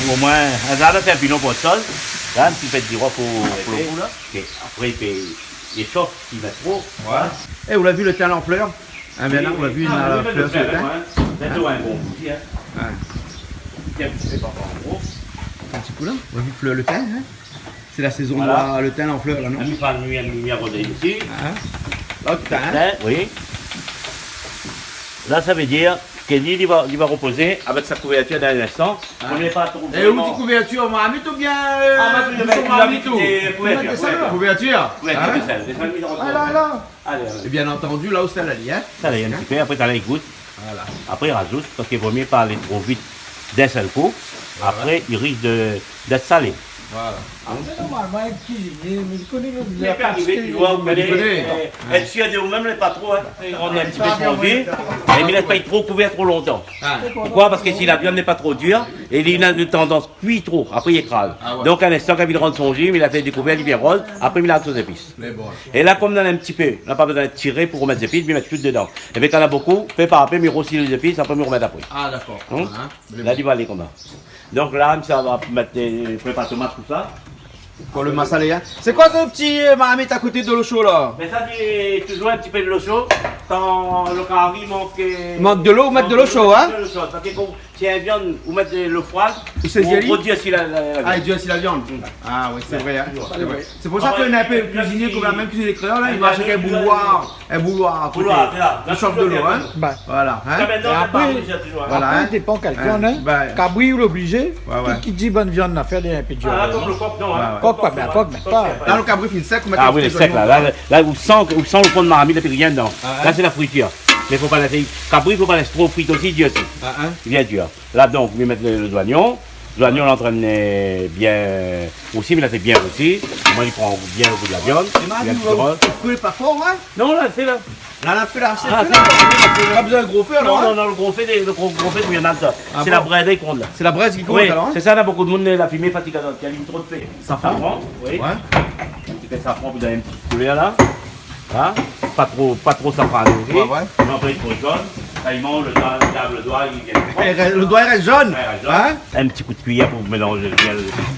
pour au moins, là, c'est un pilon pour le sol. Là, un petit peu de girofle pour le bout, là. Et après, il chauffe, il met trop. Ouais. Et vous l'avez vu le thym en fleurs? Hein, bien là, on l'a vu, il a la fleur sur le thym. C'est toujours un bon goût, hein. Ouais. C'est pas en gros. Un petit coup là, on a vu le thym, hein? C'est la saison Voilà. de le thym en fleurs, là, non? Mi arrosé ici. Là, le thym. Oui. Là, ça veut dire que l'île, il va reposer avec sa couverture dans l'instant. On n'est pas trop. Et où dit couverture, Mohamed ou bien couverture? Et bien entendu, là où c'est la lit, hein? Ça, il y a un petit peu, après, tu as les gouttes. Voilà. Après, il rajoute, parce qu'il vaut mieux pas aller trop vite d'un seul coup. Après, il risque d'être salé. Voilà. Normalement, un cuisinier, mais il connaît le Il peut arriver, tu vois, vous connaissez, être sûr de vous-même, n'est pas trop, hein. On est un petit peu changé, et il ne laisse pas être trop couvert trop longtemps. Pourquoi? Parce que si la viande n'est pas trop dure, et il a une tendance cuit trop, après il écrase. Donc, à l'instant, quand il rentre son gym, il a fait découvert, il vient rose, après il a aux épices. Et là, comme on en a un petit peu, on n'a pas besoin de tirer pour remettre les épices, mais mettre tout dedans. Et bien, quand on a beaucoup, fait par après, mais aussi les épices, après, me remettre après. Ah, d'accord. Là, il va aller comme ça. Donc là, ça va mettre des préparer tomates, tout ça. Pour le massalé, hein? C'est quoi ce petit Mohamed à côté de l'eau chaude, là? Mais ça, c'est toujours un petit peu de l'eau chaude. Quand le carré manque. Manque de l'eau ou mettre de l'eau chaude, hein? De l'eau chaude. Parce que si il y a une viande, vous mettez l'eau froide, Ou c'est vous jelly? produisez aussi la Ah, il dit aussi la viande. Ah, oui, c'est vrai, hein? C'est vrai. C'est pour ça qu'on a un peu cuisinier comme la même cuisine des créoles, là, il marche avec un bouloir à côté. Bouloir, c'est là. Il chauffe de l'eau, hein? Bah, Voilà, hein? Après, hein. il dépend quelqu'un, hein. Ben. Cabri ou l'obligé, Ouais. qui dit bonne viande, n'a fait des peu de Ah, viande. comme le coq, non, hein. Coq, pas bien, coq, mais pas. Là, le cabri fin sec, on met Ah oui, les secs là. Là, vous sentez le fond de marmite, il n'y a plus rien dedans. Là, c'est la friture. Mais il ne faut pas laisser. Cabri, il ne faut pas laisser trop frite aussi, Dieu aussi. Il vient dur. Là, donc, vous mettez le oignon. L'oignon, on l'entraîne bien aussi, mais là, c'est bien aussi. Moi, il prend bien le goût de la viande. Il y a un petit rôle. Le feu pas fort, hein? Non, là, c'est là. Là, on a fait la recette. Ah, On a besoin de gros feu, alors. Non, le gros fait, il y en a ça. C'est la braise qu'on a là. C'est la braise qui compte, Oui, alors. c'est ça, là, beaucoup de monde, la fumée fatigante. Il y a trop de fait. Safran, oui. Ouais. Un petit peu de safran, vous avez une petite couleur là. Hein? Pas trop safran aussi. Ouais. On va trop jaune. Ça, il mange, le doigt, il vient. Le doigt reste jaune. Hein? Un petit coup de cuillère pour mélanger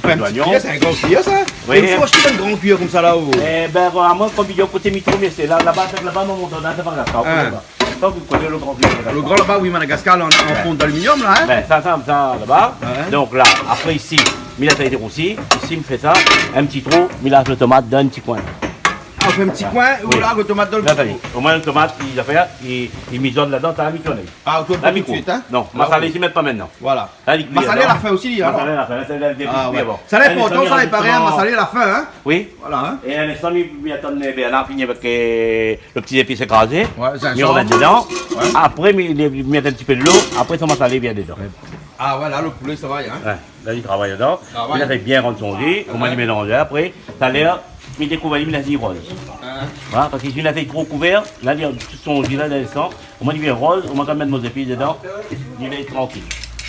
bien l'oignon. C'est un grand cuillère, ça? Oui. Il faut acheter une grande cuillère comme ça, là-haut. Eh ben, à moi, comme il y a côté mitro, mais c'est là-bas, non, mon donne, c'est pas grave. Tant que vous connaissez le grand cuillère. Le grand là-bas, oui, Madagascar, en fond d'aluminium, là, hein? Ben, ça, là-bas. Ouais. Donc là, après ici, il a été roussi. Ici, il me fait ça. Un petit trou, il a le tomate dans un petit coin. Ah, on fait un petit coin où là, le tomate dans le Là, t'as dit. Au moins, le tomate, il a fait, il misonne là-dedans, t'as la mitonné. Ah, autour La de micro. suite, hein? Non, massalé, ils s'y mettent pas maintenant. Voilà. Là, il cuit Massalé à dedans. la fin aussi, alors. Massalé à la fin, c'est le début. Ah, ouais. Bon. Ça n'est pas autant, ça n'est rajoute pas rien, comment- massalé à la fin, hein? Oui. Voilà, hein? Et un instant, il attend Bernard finir avec le petit épice écrasé. Ouais, c'est un Il remet champ. dedans. Ouais. Après, il met un petit peu de l'eau. Après, son massalé vient dedans. Ah, voilà, le poulet, ça va, hein? Ouais. Là, il travaille dedans. Ah, ouais. Il a fait bien rendre son jus. Au moins, il mélange. Après, tout à l'heure, il découvre, il a dit rose. Voilà, parce que si il a fait trop couvert, là, il a tout son jus là dans l'instant. Au moins, il vient rose. Au moins, quand même, mettre nos épices dedans. Il est tranquille.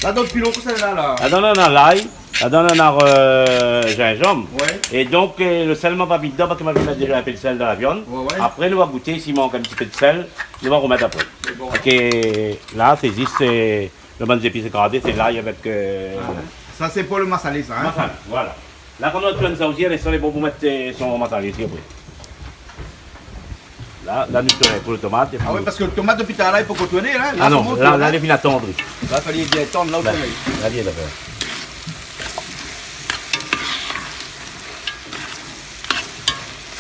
Là, donc, pilon, tout ça, là. Là-dedans, on a l'ail. Là-dedans, on a gingembre. Ouais. Et donc, le sel m'a pas mis dedans parce que moi, je vais mettre déjà un peu de sel dans la viande. Ouais. Après, nous va goûter. S'il manque un petit peu de sel, nous va remettre après. Ok, là, c'est juste le bon épices écrasé, c'est l'ail avec. Ça, c'est pour le massalé, ça, hein? Masala, voilà. Là, quand on a tourné ça aussi, on est bon pour mettre son masala ici après. Là, nous tournons pour le tomate. Ah oui, parce que le tomate depuis tout à l'heure, il faut qu'on tourne, là. Ah non, là, là, il est fini à tendre. il fallait bien tendre, là, où Là, c'est. là, il est d'affaire.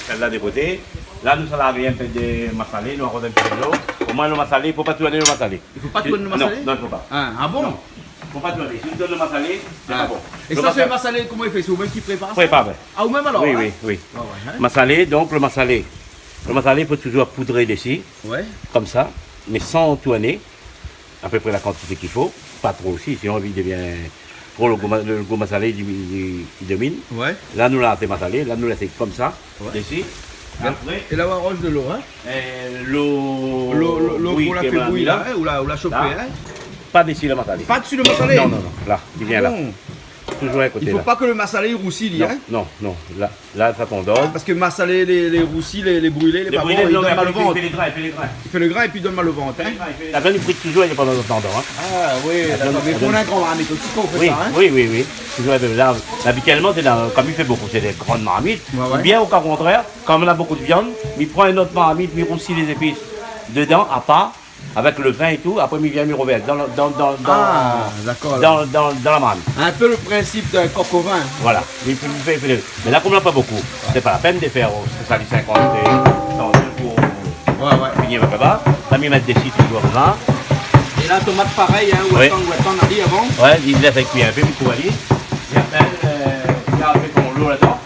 Celle-là de côté. Là, nous allons avoir un peu de massalé, nous arrosons un peu d'eau. Au moins, le massalé, il ne faut pas tourner le massalé. Il faut pas tourner le massalé? Non, il ne faut pas. Ah bon? Il ne faut pas tourner. Si tu donnes le massalé, c'est pas bon. Et ça, c'est le massalé, comment il fait? C'est vous-même qui prépare ça? Prépare. Ah, vous-même alors? Oui, hein? oui. Ah ouais, hein? Massalé, donc le massalé. Le massalé, il faut toujours poudrer dessus, Ouais. comme ça, mais sans tourner, à peu près la quantité qu'il faut. Pas trop aussi, sinon il devient trop le goût massalé, il domine. Ouais. Là, nous l'avons fait massalé, là, nous l'avons fait comme ça, dessus. Après, Et là, on arrange de l'eau, hein? l'eau. L'eau oui, qu'on l'a qui est fait maintenant bouillir, là. là, ou la chauffer, Là. hein? Pas dessus le massalé. Pas dessus le massalé? Non, là, il vient là. Bon. Toujours à côté Il faut là. pas que le massalé roussille, Non, hein? non, là, ça tombe d'or. Parce que massalé, les roussis, les brûlés, les pas bons, brûlés, ils non, donnent mal au il ventre. fait les grains, il fait les grains. Il fait le grain et puis il donne mal au ventre, hein? La viande, il frite toujours, il n'y a pas d'entendre. Hein. Ah oui, d'accord. Mais pour un grand marmite aussi qu'on fait Oui, ça, hein? oui. Toujours, là, habituellement, c'est comme il fait beaucoup, c'est des grandes marmites. Ouais. Ou bien au cas contraire, quand on a beaucoup de viande, il prend une autre marmite, il roussit les épices dedans, à part, avec le vin et tout, après il vient me reverse d'accord. dans la manne. Un peu le principe d'un coq au vin. Voilà. Mais là, comme on n'a pas beaucoup, c'est pas la peine de faire ça les 50 dans 2 jours. Ouais. Finir avec là. Là, ils mettent des citrons au vin. Et la tomate pareil, hein, Oui. on a dit avant. Ouais, il laisse cuire un peu, il faut aller. Et après, il a fait son lot là-dedans.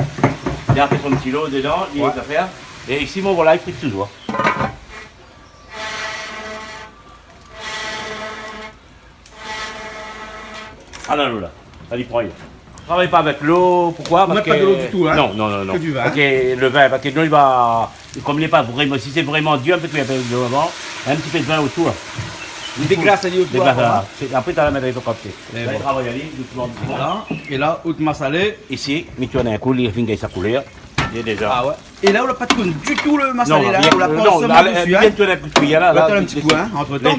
Il a fait son petit lot dedans, il les affaires. Et ici, mon voilà, il frit toujours. Ah non, là, ça y prend. Ne travaille pas avec l'eau, pourquoi? On met pas de l'eau du tout, hein? Non. Que du vin. Parce que le vin, parce que sinon, il va. Comme il n'est pas vraiment. Si c'est vraiment dur, un peu de l'eau avant, un petit peu de vin autour. Des glaces à autour. Après, tu vas la mettre avec ton côté. Tu vas travailler doucement. Et là, haute massalé. Ici, mais tu as un coup, il finit sa couleur. Il est déjà. Ah ouais. Et là, on n'a pas de du tout le massalé là. On l'a pas non, il vient de tourner un coup de cuillère là. On va faire un petit coup, hein, entre temps.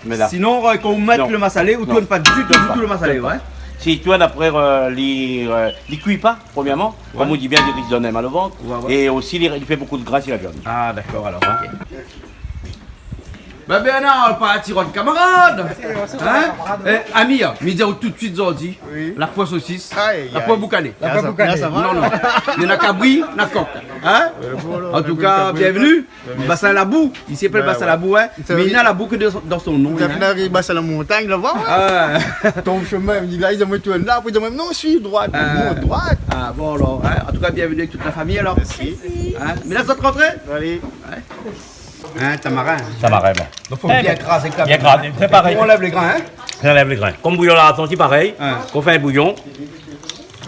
Voilà. Sinon, quand on met le massalé, on ne tourne pas du tout le massalé, ouais. Si tu as après, il cuit pas, premièrement. Comme on dit bien, il donne mal au ventre. Et aussi, il fait beaucoup de gras sur la viande. Ah, d'accord, alors. Ok. Ben non, pas attirant de camarades. Hein? Amir, me dire tout de suite aujourd'hui, la poisse saucisse, la poisse boucanée. La poisse boucanée. Non. Il y en a cabri, la coque. Hein? En tout cas, bienvenue. Bassin la boue. Il s'appelle Bassin la boue, hein? Mais il y a la boue que dans son nom. Tu as fait Bassin la montagne là-bas. Ton chemin, il dit là, ils ont mis tout là, puis ils ont dit non, je suis droite. Droite. Ah bon, alors. En tout cas, bienvenue avec toute la famille alors. Merci. Mais là, vous êtes rentrés? Allez. Hein, tamarin. Tamarin, bon. Donc, faut bien écraser comme Bien gras, c'est pareil. On lève les grains, hein? On enlève les grains. Comme bouillon larson, c'est pareil. Qu'on fait un bouillon,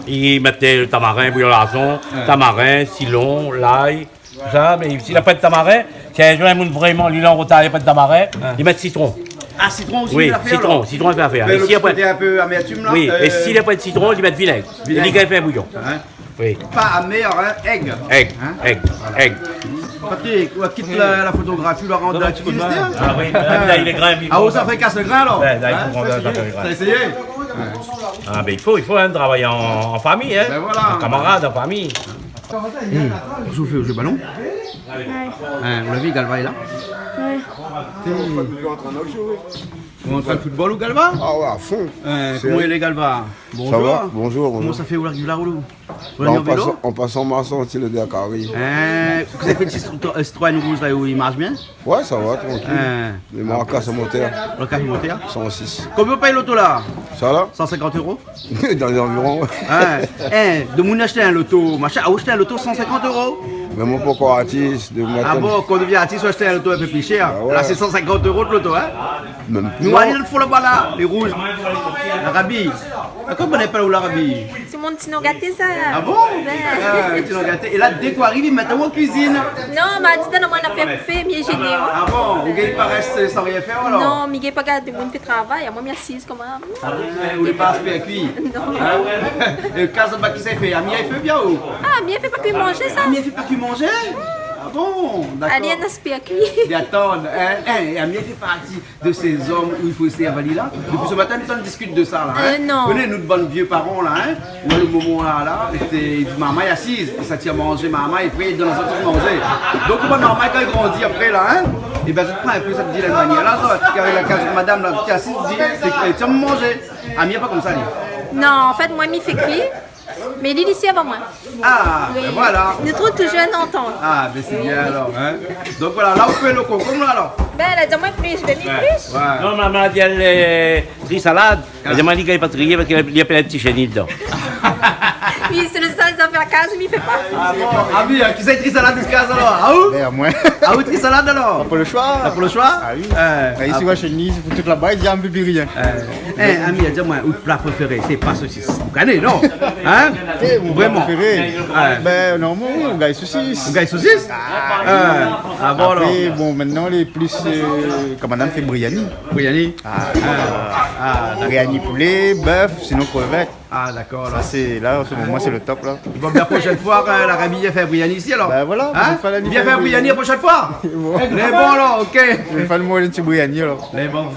ils mettaient le tamarin, bouillon larson, tamarin, cilon, l'ail, tout ça. Mais s'il n'y a pas de tamarin, si un jour, vraiment, lui, en retard, il n'y a pas de tamarin, ils mettent citron. Ah, citron aussi, Oui, il a fait, citron fait affaire. Mais Et le s'il y a pas- côté un peu amertume là. Oui, et s'il n'y a pas de citron, ils mettent vinaigre. Et les gars, ils font un bouillon. Oui. Pas amer, hein, egg. Egg. Patrick, on quitte la photographie, le rendre la publicité. Ah oui, là, il est grain. Ah, où ça fait casse le grain alors? Ouais, là, il faut prendre ça fait le grain. T'as essayé? Ah, ben il faut travailler en famille, hein. Ben voilà. En camarade, en famille. Vous faites le ballon? On l'a vu, Galva est là? On entraîne le football ou Galva? Ah ouais, à fond. Comment est les Galva? Bonjour. Ça va? Bonjour. Comment ça fait du Laroulou? En passant ma sortie le Dakar, oui. Vous avez fait le Citroën rouge là où il marche bien? Ouais, ça va, tranquille. Les marquas sur moteur, Le cas moteur? 106. Combien vous payez l'auto là? Ça là? 150 €? Dans les environs, ouais. De mon acheter un loto, machin, a acheté un loto 150 €? Mais moi, pas encore artiste, de Ah matin. bon, quand on devient artiste, on achète un loto un peu plus cher. Ah ouais. Là, c'est 150 € de loto, hein? Même plus. Nous, il faut là-bas là, les rouges. L'Arabie. Comment on appelle où l'Arabie? C'est mon petit nom gâté ça. Ah bon? Tu l'as gâté. Et là, dès qu'on arrive, ils mettent en cuisine. Non, m'a dit non, moi on a fait bouffer, mais j'ai dit. Ah bon? Vous ne pas rester sans rien faire alors? Non, mais j'ai pas gardé mon fait travail, moi je suis assise comme ça. Vous ne pas aspirer cuit? Non. Et le cas de qui s'est fait, Amia, il fait bien ou? Ah, bien fait pas pu manger ça. Amia, il fait pas que manger? Ah bon? D'accord. Allez, on aspire cuit. Attends, Amia fait partie de ces hommes où il faut essayer à Bali là. Depuis ce matin, nous discute de ça là. Hein? Non. Vous connaissez, nous de bons vieux parents là, hein? Moi, le moment là, il dit maman est assise, il s'attire à manger maman et puis il donne à sortir de manger. Donc, moi, maman, quand il grandit après là, hein? Et ben, je prends un peu ça te dit la manière là, car la case de madame là, qui est assise, dit, c'est tiens, manger. Amia, pas comme ça, lui. Non, en fait, moi, je fais cuire. Mais il est ici avant moi. Ah, ben voilà. Nous trouvons toujours un entendre. Ah, ben c'est bien alors, hein? Donc voilà, là, vous faites le concombre alors. Ben, elle a dit moi plus, je vais mettre plus. Ouais. Non, maman a dit elle salade. Elle demande qu'il n'est pas trié parce qu'il y a plein de petits chenilles dedans. Oui, c'est le seul qui a fait la case, mais il fait pas. Ah bon, ah oui, qui c'est salade de case alors? Ah où? Et à moi. Ah où salade alors? Pour le choix. Pour le choix? Ah oui. Ici, moi, chez Nice, pour toute là-bas, il y a un peu plus rien. Ami, dis-moi, où plat préféré? C'est pas saucisse. Vous connaissez, non? Hein? Vraiment? Préféré. Ben, normalement, on gagne saucisse. Vous gagnez saucisse? Ah bon alors? Après, bon, maintenant, les plus. Comme madame fait Briani. Briani? Briani poulet, bœuf, sinon crevette. Ah d'accord. Ça, c'est là, en ce moment, c'est le top là. Bon, la prochaine fois, la Rabie vient faire Briani ici alors? Ben voilà, Hein? prochaine fois, Viens faire Briani la prochaine fois? Les bons alors, ok. Je vais faire le mot de petit Briani alors. Les bons.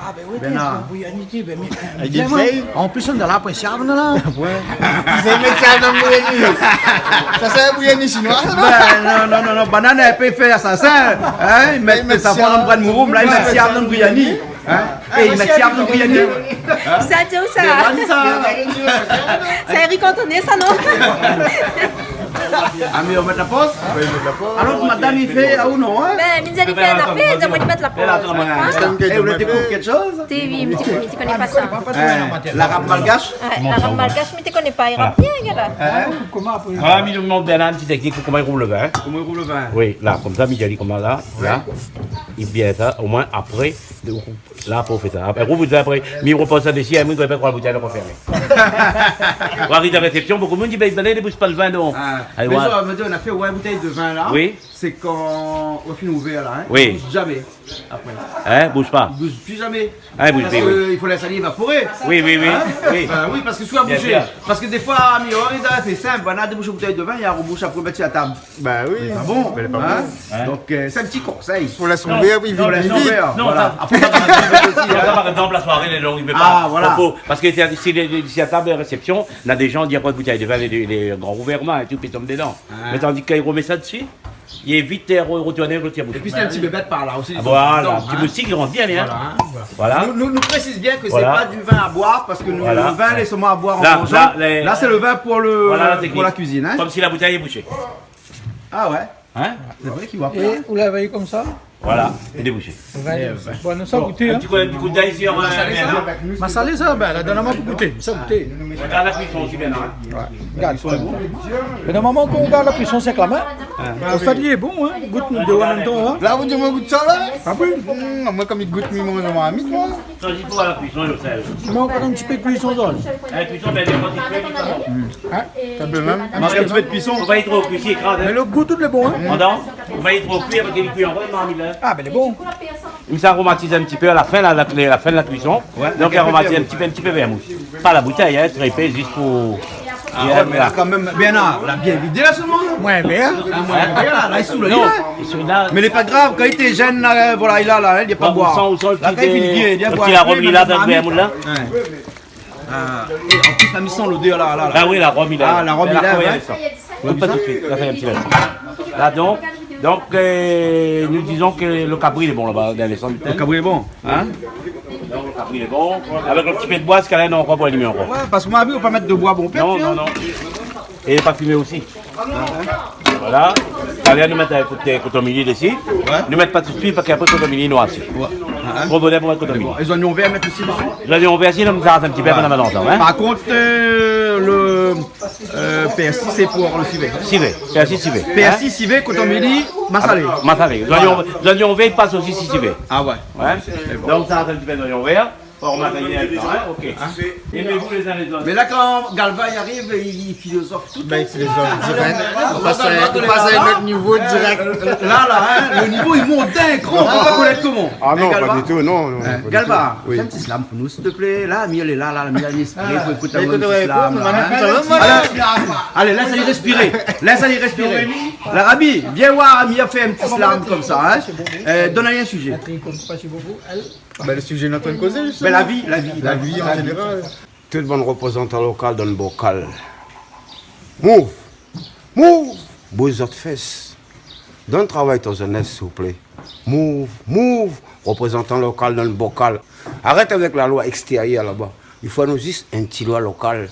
Ah, ben oui, Bernard. En plus, on est dans la pointe là. C'est mettre ça dans le bouillani. Ça c'est un bouillani chinois. Ben non, banane, elle peut faire ça, hein? Ils mettent ça dans le bras de mouroum, là, ils mettent ça dans le bouillani. Et ils mettent ça dans le bouillani. Ça a dit où ça? Ça a ricantonné, ça, non? Ah, mais on met la pause? Alors, madame, il fait, ah ou non, hein? Ben, Minza, il fait un affaire, dis-moi, il met la pause. Et vous voulez pour quelque chose? Oui, mais tu connais pas ça. L'arabe malgache? Ouais, l'arabe malgache, mais tu connais pas, il rappe bien, gars. Voilà, il nous demande Bernard une petite technique pour comment il roule le vin. Comment il roule le vin? Oui, là, comme ça, Michel, comme là, il bien ça, au moins après, là, pour faire ça. Après, vous après, il repose ça dessus, et il ne peut pas la bouteille refermée. Pour arriver à la réception, beaucoup de monde dit, ben, ne bouge pas le vin, non. Mais ça, on a fait une bouteille de vin là. Oui. C'est quand on finit ouvert là. Hein. Oui. Il bouge jamais. Après. Hein, bouge pas. Il bouge plus jamais. Hein, bouge parce plus, qu'il faut laisser évaporer. Oui, oui, oui. Oui. Oui, parce que soit Bien bouger. sûr. Parce que des fois, c'est simple. On a des bouches de bouteille de vin, il y a une bouche après mettre sur la table. Bah oui. C'est pas bon. Mais pas Hein. Donc, c'est un petit conseil. Pour la sauver, oui, Non, laisse vite. ouvert. Non, Voilà. ça, par exemple, la soirée, les longs, il ne peut pas. Ah, voilà. Parce que si à table de réception, on a des gens qui n'ont pas de bouteille de vin, les grands ouvertements et tout, puis ils tombent dedans. Mais tandis qu'il remet ça dessus, il est vite retourné le tir. Et puis, c'est un petit bébête par là aussi. Voilà, un petit moustique, il rentre bien, bien. Voilà. Nous précise bien que c'est Voilà. pas du vin à boire parce que le vin, laissons-moi à boire en Là, mangeant. là, Là, c'est le vin pour, Voilà, pour la cuisine. Hein. Comme si la bouteille est bouchée. Ah ouais. Hein? C'est vrai qu'il voit pas. Et vous l'avez comme ça? Voilà, et débouché. Bon, nous sommes goûtés. Un petit coup d'ail ici, on va Ma salée, ça, ben, la dernière fois pour goûter. Ça, goûter. Regarde la cuisson aussi bien. Hein. Regarde, c'est bon. Mais normalement, quand on regarde la cuisson sec la main, le fadlier est bon, hein. Goûte nous deux en même temps, hein. Là, vous dites, moi, goûte ça là. Ah oui. Moi, comme il goûte, mon ami, moi. Ça, il faut à la cuisson, le sel. Tu mets encore un petit peu de cuisson d'or. La cuisson, ben, des fois, Ça peut même. Un petit peu de cuisson. on va y trop cuire, écrasé. Mais le goût, tout est bon, hein. Pendant, on va y trop cuire, parce qu'il cuit en vrai, marmite. Ah, ben, il est bon. Il s'aromatise un petit peu à la fin, la fin de la cuisson. Donc, il aromatise un petit peu vermouth. Pas la bouteille, hein, très épais, juste pour. Ah ouais, mais là, quand même, Bernard, on l'a bien vidé là seulement. Moins vert. Là, il souffle. Non, là, Mais il n'est pas grave, quand il était jeune, là, voilà, il est là, il n'est pas boire. où sont le Là, quand il finit, il vient boire. petit arôme là, dans le vermouth là. Et en plus, la mission, l'odeur là, là. Là, oui, la rome, il est. Ah, la rome, il est, ouais. Non, pas tout de suite, ça fait un petit peu. Là, donc, nous disons que le cabri est bon là-bas, dans les centres. Le cabri est bon, hein? Donc, le cabri est bon. Avec un petit peu de bois, ce qu'elle a, non, on va pas allumer encore. Ouais, parce que moi, on ne peut pas mettre de bois bon père. Non, non, non. Et pas fumé aussi. Voilà. Allez, nous mettre un cotomini ici. Nous mettre pas tout de suite parce qu'il y a pas de cotomini noir ici. Trop bonnet pour mettre cotomini. Les oignons verts, mettre aussi dessus. Les oignons verts ici, nous ça un petit peu pendant longtemps. Hein? Par contre, le persil, c'est pour le civet. Civet, persil civet. Persil, civet, cotomini, massalé. Massalé. Les oignons verts passent aussi si civet. Ah ouais. Ouais. Donc ça un petit peu d'oignons verts. On va tailler un temps, hein? Ok. Aimez-vous les uns les autres. Mais là, quand Galva y arrive, il philosophe tout. Ben, c'est les hommes direct. On passe à un autre niveau direct. Là, hein, le niveau il monte d'un cran, on va pas connaître comment. Ah non, Galva, pas du tout, non. non, pas du Galva, tout. Oui. fais un petit slam pour nous, s'il te plaît. Là, Miel est là, Miel est inspiré pour écouter un Écoute, petit ouais, slam. écoute, là, maintenant, hein. ça va, Allez, laisse-lui respirer. Laisse-lui respirer. L'Arabie, viens voir, Miel fait un petit slam comme ça. Hein. Donne-lui un sujet. Ben, le sujet est en train de causer, justement. Mais la vie. La vie en général. Tout bon représentant local dans le bocal. Move! Move! Bouge votre fesses. Donne travail ton jeunesse, s'il vous plaît. Move! Move! Représentant local dans le bocal. Arrête avec la loi extérieure là-bas. Il faut nous juste un petit loi local.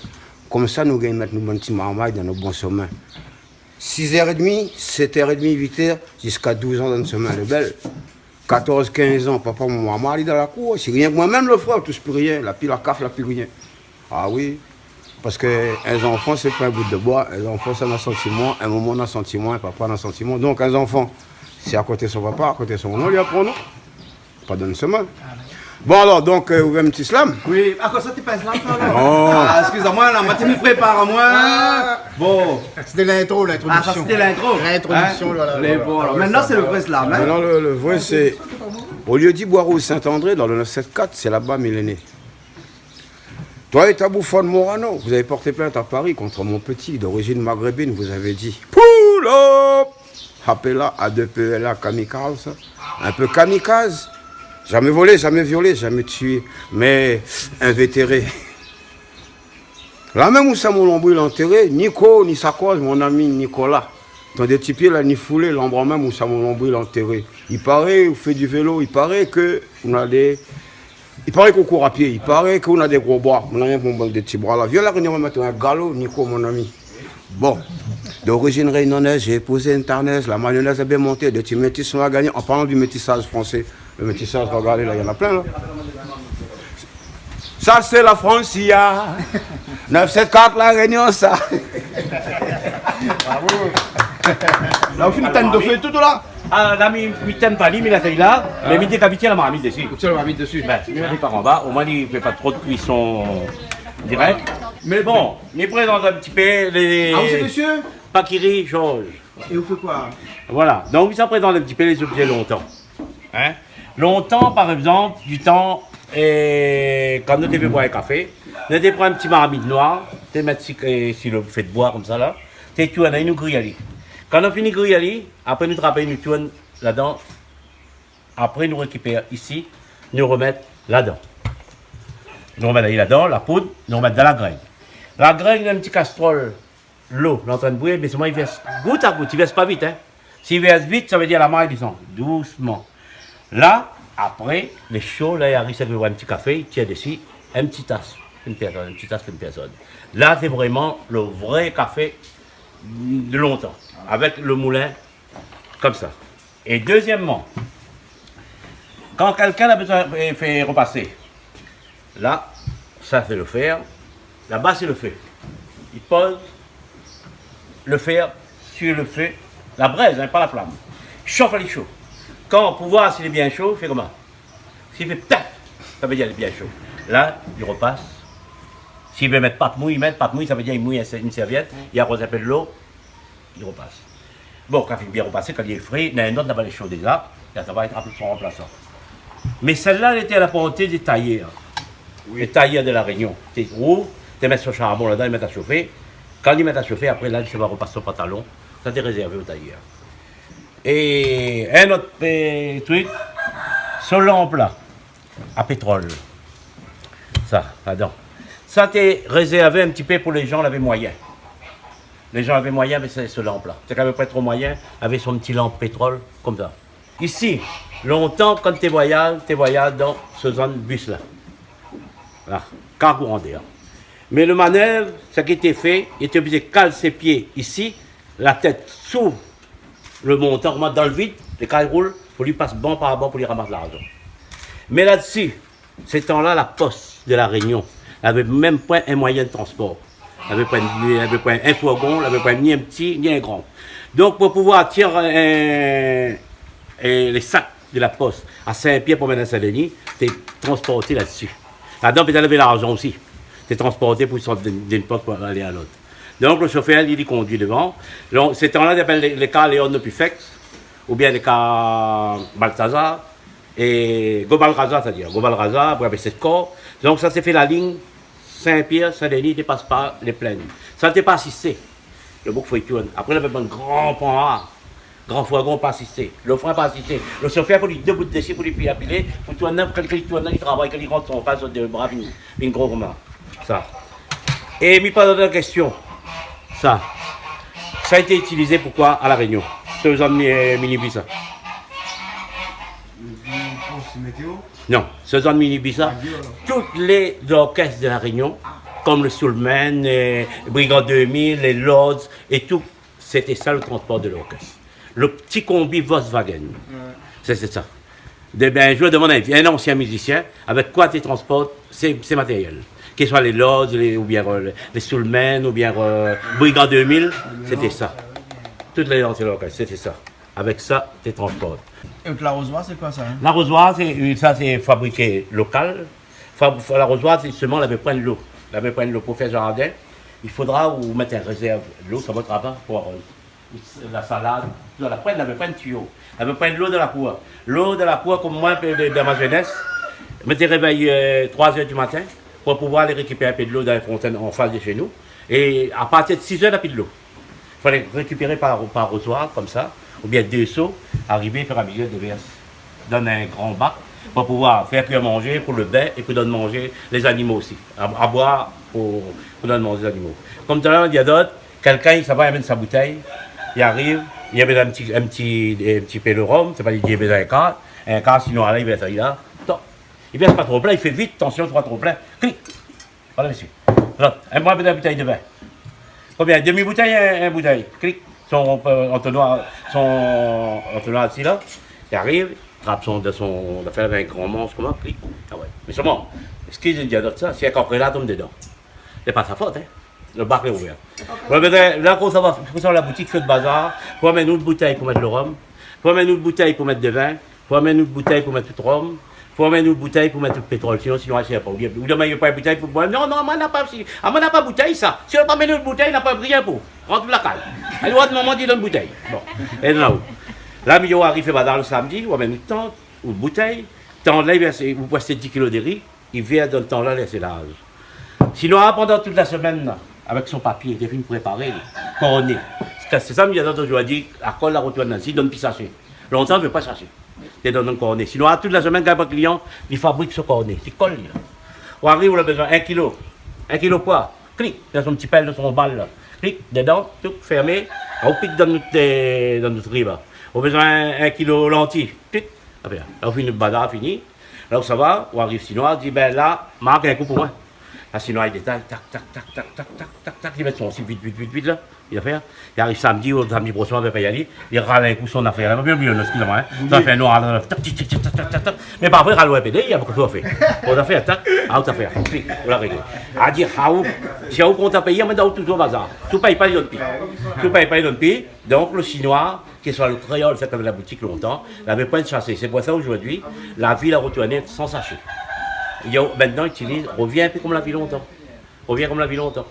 Comme ça, nous gagnons mettre nos petits marmailles dans nos bons chemins. 6h30, 7h30, 8h, jusqu'à 12 ans dans le chemin de belle. 14, 15 ans, papa, maman, il est dans la cour. C'est rien que moi-même le frère, touche plus rien. La pile, la caf, la plus rien. Ah oui, parce qu'un enfant, c'est pas un bout de bois. Un enfant, c'est un sentiment. Un moment, on a un sentiment, un papa, a un sentiment. Donc, un enfant, c'est à côté de son papa, à côté de son maman, il apprend, non? Pas dans le chemin. Bon, alors, donc, ouvrez un petit slam. Oui, à quoi ça, t'es pas un slam, toi, là? Oh. Ah, excuse-moi, là, tu me prépares, moi. Bon. C'était l'intro, Ah, ça, l'introduction. c'était l'intro. L'introduction, Hein? voilà. Les bons, alors. Maintenant, c'est le vrai slam, hein? Maintenant, le vrai, c'est. Au lieu d'y boire au Saint-André, dans le 974, c'est là-bas, millénaire. Toi et ta bouffonne Morano, vous avez porté plainte à Paris contre mon petit d'origine maghrébine, vous avez dit pull up! Appela à 2 PLA kamikaze, un peu kamikaze. Jamais volé, jamais violé, jamais tué, mais invétéré. Là même où ça mon lombo il enterré, Nico, ni sa cause, mon ami Nicolas. Dans des petits pieds là, ni foulé, l'endroit même où ça mon lombo il enterré. Il paraît, on fait du vélo, il paraît que on a des. Il paraît qu'on court à pied, il paraît qu'on a des gros bras. Mon ami, mon des petits bras là. Viens là, on va mettre un galop, Nico, mon ami. Bon, d'origine réunionnaise, j'ai épousé une tarnaise, la mayonnaise est bien montée, des petits métis sont à gagner. En parlant du métissage français, le métissage, regardez là, il y en a plein là. Ça c'est la Francia, 974 la Réunion, ça. Bravo. Là, on finit de feu tout là. Ah, là, mi t'aime pas, mais la taille là, mais mi décapité la marmite dessus. Tu l'as mis dessus. Ben, il ne par en bas, au moins il ne fait pas trop de cuisson directe. Mais bon, il présente un petit peu les. Ah, vous c'est monsieur? Pakiri Georges. Et vous faites quoi? Voilà, donc il s'en présente un petit peu les objets longtemps. Hein? Longtemps, par exemple, du temps, et quand nous devons boire un café, nous devons prendre un petit marmite noir, tu mets si vous faites boire comme ça là, tu tournes et nous grillons. Quand on finit de griller, après nous trapper, nous tournons là-dedans, après nous récupérons ici, nous remettons là-dedans. Nous remettons là-dedans, la poudre, nous remettons dans la graine. La graine, il y a un petit casserole, l'eau, en train de bouillir, mais seulement il verse goutte à goutte, il ne verse pas vite. Hein. S'il verse vite, ça veut dire la maille descend, doucement. Là, après, les chauds, là, il arrive à un petit café, il tient dessus, un petit tasse, une petite tasse pour une personne. Là, c'est vraiment le vrai café de longtemps, avec le moulin, comme ça. Et deuxièmement, quand quelqu'un a besoin de faire repasser, là, ça c'est le fer, là-bas c'est le feu. Il pose le fer sur le feu, la braise, hein, pas la flamme. Chauffe les chaud. Quand pour voir s'il est bien chaud, il fait comment? S'il fait paf, ça veut dire qu'il est bien chaud. Là, il repasse. S'il veut mettre pâte mouille, il met pâte mouille, ça veut dire qu'il mouille une serviette, il arrose un peu de l'eau, il repasse. Bon, quand il est bien repassé, quand il est frais, il y a un autre là-bas les chauds déjà, là, ça va être un peu son remplaçant. Mais celle-là, elle était à la portée des tailleurs. Oui. Les tailleurs de la Réunion. Tu ouvres, tu mets sur charbon là-dedans, ils mettent à chauffer. Quand ils mettent à chauffer, après là, ça va repasser au pantalon. Ça t'est réservé aux tailleurs. Et un autre truc, ce lampe-là, à pétrole. Ça, là-dedans. Ça t'est réservé un petit peu pour les gens qui avaient moyen. Les gens avaient moyen avec ce lampe-là. C'est qu'à peu près trop moyen, avec son petit lampe pétrole, comme ça. Ici, longtemps, quand tu voyages dans ce zone bus-là. Là, cargo en d'air. Mais le manœuvre, ce qui était fait, il était obligé de caler ses pieds ici, la tête sous le montant, dans le vide, les cailles roulent, pour lui passer bon par bon pour lui ramasser l'argent. Mais là-dessus, ces temps-là, la poste de la Réunion n'avait même pas un moyen de transport. Elle n'avait pas un fourgon, elle n'avait pas ni un petit ni un grand. Donc pour pouvoir tirer les sacs de la poste à Saint-Pierre pour mettre à Saint-Denis, tu es transporté là-dessus. Là-dedans, tu avais l'argent aussi. Tu es transporté pour sortir d'une poste pour aller à l'autre. Donc le chauffeur, il conduit devant. Donc, ces temps-là, on appelle les cas Léon de Pufex, ou bien les cas Balthazar, et Gobal Raza, c'est-à-dire Gobal Raza, pour avoir 7 corps. Donc ça s'est fait la ligne Saint-Pierre, Saint-Denis, ne dépasse pas les plaines. Ça n'était pas assisté. Le bouc faut y tourner. Après, il y avait un grand pont à grand fourgon pas assisté. Le frein pas assisté. Le chauffeur pour lui deux bouts de déchets pour lui appeler. Pour tourner, quelqu'un qui tourne, il travaille, quand il rentre son face de bras, une grosse remarque. Ça. Et il pas d'autres questions. Ça a été utilisé pourquoi à La Réunion? Ce zone minibus. Non, ce zone minibus. Toutes les orchestres de La Réunion, comme le Soulman, Brigade 2000, les Lords et tout, c'était ça le transport de l'orchestre. Le petit combi Volkswagen, c'est ça. Un joueur de mon avis, un ancien musicien, avec quoi tu transportes ces matériels? Qu'ils soient les Lords, ou bien les Soulman, ou bien Brigade 2000, c'était ça. Toutes les anciennes orchestres, c'était ça. Avec ça, tu transportes. Et l'arrosoir, c'est quoi ça? L'arrosoir, c'est fabriqué local. L'arrosoir, c'est seulement la besoin de l'eau. La besoin de l'eau pour faire jardin. Il faudra vous mettre un réserve d'eau sur votre travail pour la salade. La pointe, la besoin de tuyau. La besoin de l'eau de la poire. L'eau de la poire, comme moi, dans ma jeunesse, je me réveille 3 h du matin pour pouvoir aller récupérer un peu de l'eau dans les fontaines en face de chez nous. Et à partir de 6 h, il n'y a plus de l'eau. Il fallait récupérer par arrosoir, comme ça, ou bien 2 seaux, arriver, faire un milieu de verse. Donne un grand bac. pour pouvoir faire cuire manger pour le bain et pour donner manger les animaux aussi. À boire pour donner manger les animaux. Comme tout à l'heure, il y a d'autres, quelqu'un il s'en va, il amène sa bouteille, il arrive, il y avait un petit peu de rhum, c'est pas dit qu'il y avait un quart, sinon il va être là. Il ne verse pas trop plein, il fait vite, attention, tu vas trop plein. Clic. Voilà, monsieur. Alors, un moins de bouteille de vin. Combien? Demi-bouteille, un bouteille. Clic. Son entonnoir assis là, il arrive, il trappe d'affaire avec un grand monstre, comment? Clic. Ah ouais. Mais seulement, ce qu'il dit de ça, c'est qu'après là, tombe dedans. C'est pas sa faute, hein. Le bac est ouvert. Là, quand ça va, il faut savoir la boutique fait de bazar, il faut amener une autre bouteille pour mettre le rhum, il faut amener une autre bouteille pour mettre de vin, il faut amener une autre bouteille pour mettre tout le rhum. Il faut amener une bouteille pour mettre tout le pétrole, sinon il n'y a pas. Ou demain, il n'y a pas de bouteille pour boire. Non, moi, on n'a pas de bouteille, ça. Si on n'a pas mis une bouteille, il n'a pas rien pour. Rentre la cale. Elle doit de moment dire une bouteille. Bon, et là, là, il arrive le samedi, on amène une tente, ou une bouteille. Tant là, vous passez 10 kilos de riz, il vient dans le temps là, laisser l'âge. Sinon, pendant toute la semaine, avec son papier, il est venu préparer, couronné. C'est ça, il y a d'autres jours, il dit, à quoi la retourne Nancy, il donne plus sachet. Longtemps, il ne veut pas sachet. Il donne un cornet. Sinon, toute la semaine, quand un client, il fabrique ce cornet. Il colle. On arrive, on a besoin 1 kilo. 1 kilo quoi? Clic, il a son petit pelle de son balle là. Clic, dedans, tout fermé. On pique dans notre riz là. On a besoin 1 kilo lentilles. Clic, là, on finit le bazar, fini. Là, ça va, on arrive sinon, on dit, ben là, marque un coup pour moi. Là, sinon, il détaille, tac, il met son aussi vite, là. Il arrive samedi ou samedi prochain, on va pas y aller. Il râle un coup son affaire. Il va bien mieux, excusez-moi. Ça fait noir. Mais pas après, râle un PD, il y a beaucoup de choses à faire. On a fait, tac, out à faire. On l'a réglé. À dire, si on compte à payer, on met dans tout au bazar. Tout paye pas les autres pays. Tout paye pas les autres pays. Donc, le chinois, qui est sur le créole, fait avec la boutique longtemps, n'avait pas de chasser. C'est pour ça aujourd'hui, la ville a retourné sans sachet. Maintenant, il revient un peu comme la vie longtemps. Revient comme la vie longtemps.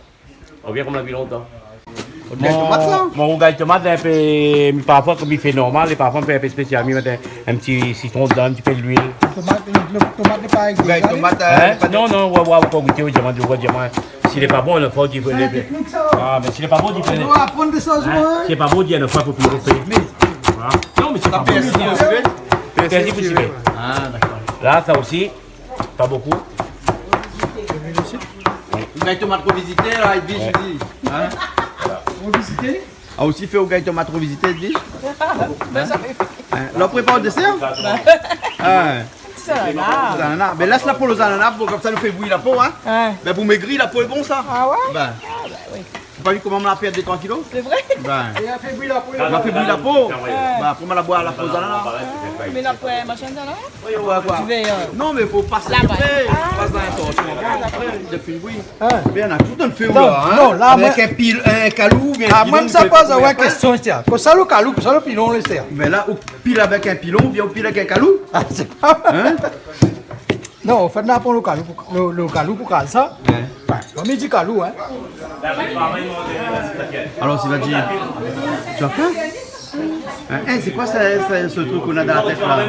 Mon rougail de tomate, un peu, parfois comme il fait normal, et parfois un peu spécial. Il met un petit citron dedans, un petit peu d'huile. Le tomate n'est pas avec Rougail tomate. Non, on va goûter au diamant. S'il n'est pas bon, il faut qu'il faut les. Ah, mais s'il n'est pas bon, il faut les. On va prendre des sauces, s'il n'est pas bon, il y a une fois pour plus le non, mais c'est pas bon. Persil pour civet. Ah, d'accord. Là, ça aussi, pas beaucoup. Rougail tomate revisité, là, il dit, je dis. Revisité? A aussi fait rougail tomate revisité, il dit. Là, on prépare le dessert? Ananas. Mais laisse la peau aux ananas, comme ça nous fait bouillir la peau, hein. Mais pour maigrir, la peau est bon, ça. Ah ouais? Oui. Tu pas vu comment on l'a perdu des 3 kilos? C'est vrai? Il a fait bouillir la peau. On a fait bouillir la peau. Pour moi, la boire la peau aux ananas. Mais après, machin, non? Tu veux, non, mais il faut passer après. Passe dans la torche. Après, il fait bouillir. Bien, on a tout un feu là. Non, là, avec un calou. Ah, même ça pose une question, c'est ça. Ça le calou, ça le pilon, le sert. Mais là, on pile avec un pilon, bien on pile avec un calou. Ah, c'est pas. Non, on fait là pour le calou pour caler ça. On met du calou, hein. Alors, c'est dire. Tu as faim? C'est quoi ce truc qu'on a dans la tête là?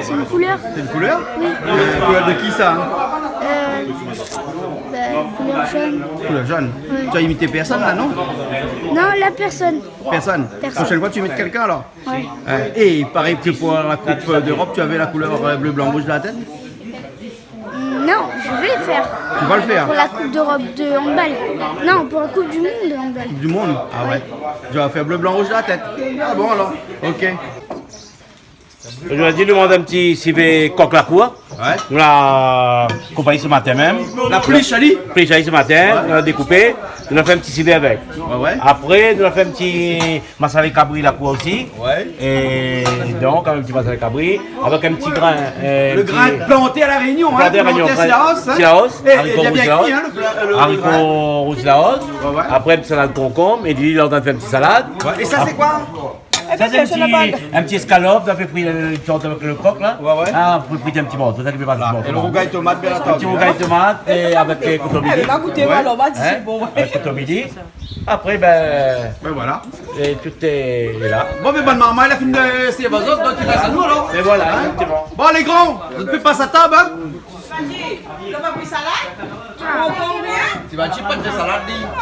C'est une couleur. C'est une couleur? Oui. Couleur de qui ça? Couleur jaune. Couleur jaune. Oui. Tu as imité personne là, non? Non, la personne. Personne. La prochaine fois, tu imites quelqu'un alors? Oui. Et il paraît que pour la Coupe d'Europe, tu avais la couleur bleu, blanc, rouge de la tête? Non, je vais le faire. Tu vas le faire? Pour la Coupe d'Europe de handball. Non, pour la Coupe du Monde de handball. Du monde? Ah ouais. Tu vas faire bleu, blanc, rouge de la tête? Ah bon alors? Ok. Je vais dire, demander un petit civet coq la cour. Ouais. Nous l'avons coupé ce matin même. La pliche, Ali? Pliche ce matin, nous l'avons découpé. Nous avons fait un petit civet avec. Ouais. Après, nous avons fait un petit massavé cabri la cour aussi. Ouais. Et donc, un petit massavé cabri avec un petit grain. Le grain planté à la Réunion, hein? Planté à la Réunion. Silaos. Haricots rouges Silaos. Après, une salade de concombre. Et lui, il a fait une petite salade. Et ça, c'est quoi? Ça, c'est un petit escalope, ça fait frire le tente avec le coq là. Ouais. Ah, vous pouvez frire un petit morceau, ça qui fait pas de morceau. Et le rougail tomate, bien entendu. Un petit rougail tomate et avec cotomidi. On va goûter, alors, on va dire c'est bon. Avec cotomidi. Après, ben voilà. Et tout est là. Bon, mais bonne maman, elle a fini de ses vasos, donc il reste à nous alors. Et voilà, exactement. Bon, les grands, vous ne pouvez pas à table, hein? Tu n'as pas pris salade? Tu vas pas de salade,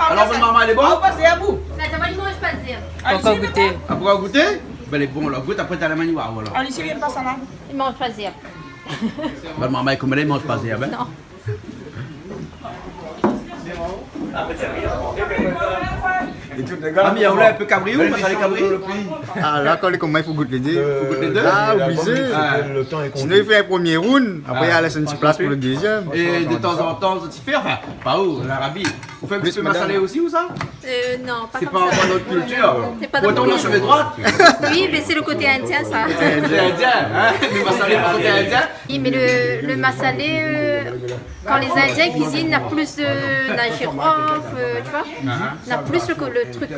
alors bonne maman, elle est bonne? On va passer à bout. Ça va, il ne mange pas de dire. On va goûter. Ah, pourquoi goûter? Ben, les bons, là, goûte après t'as la manioire, voilà. Allez, ici, viens pas ça là. Il mange pas zéro. Ben, maman, comme elle est, mange pas zéro, ben. Non. Ah, mais il y a un peu cabri ou pas les cabri? Ah là, quand les combats, il faut goûter les deux. Faut goûter les deux? Ah, obligé. Sinon, il fait un premier round, après il laisse une petite place pour le deuxième. Et de temps en temps, tu fais, enfin, pas où, l'Arabie. On fait un petit peu massalé aussi ou ça? Non, pas C'est comme pas ça. notre culture. C'est pas Pourtant, on a notre chevet droite. Oui, mais c'est le côté indien, ça. C'est indien, hein? Le massalé, le côté indien. Oui, mais le massalé, quand les Indiens cuisinent, il y a plus d'un girofle, tu vois. Il y a plus le truc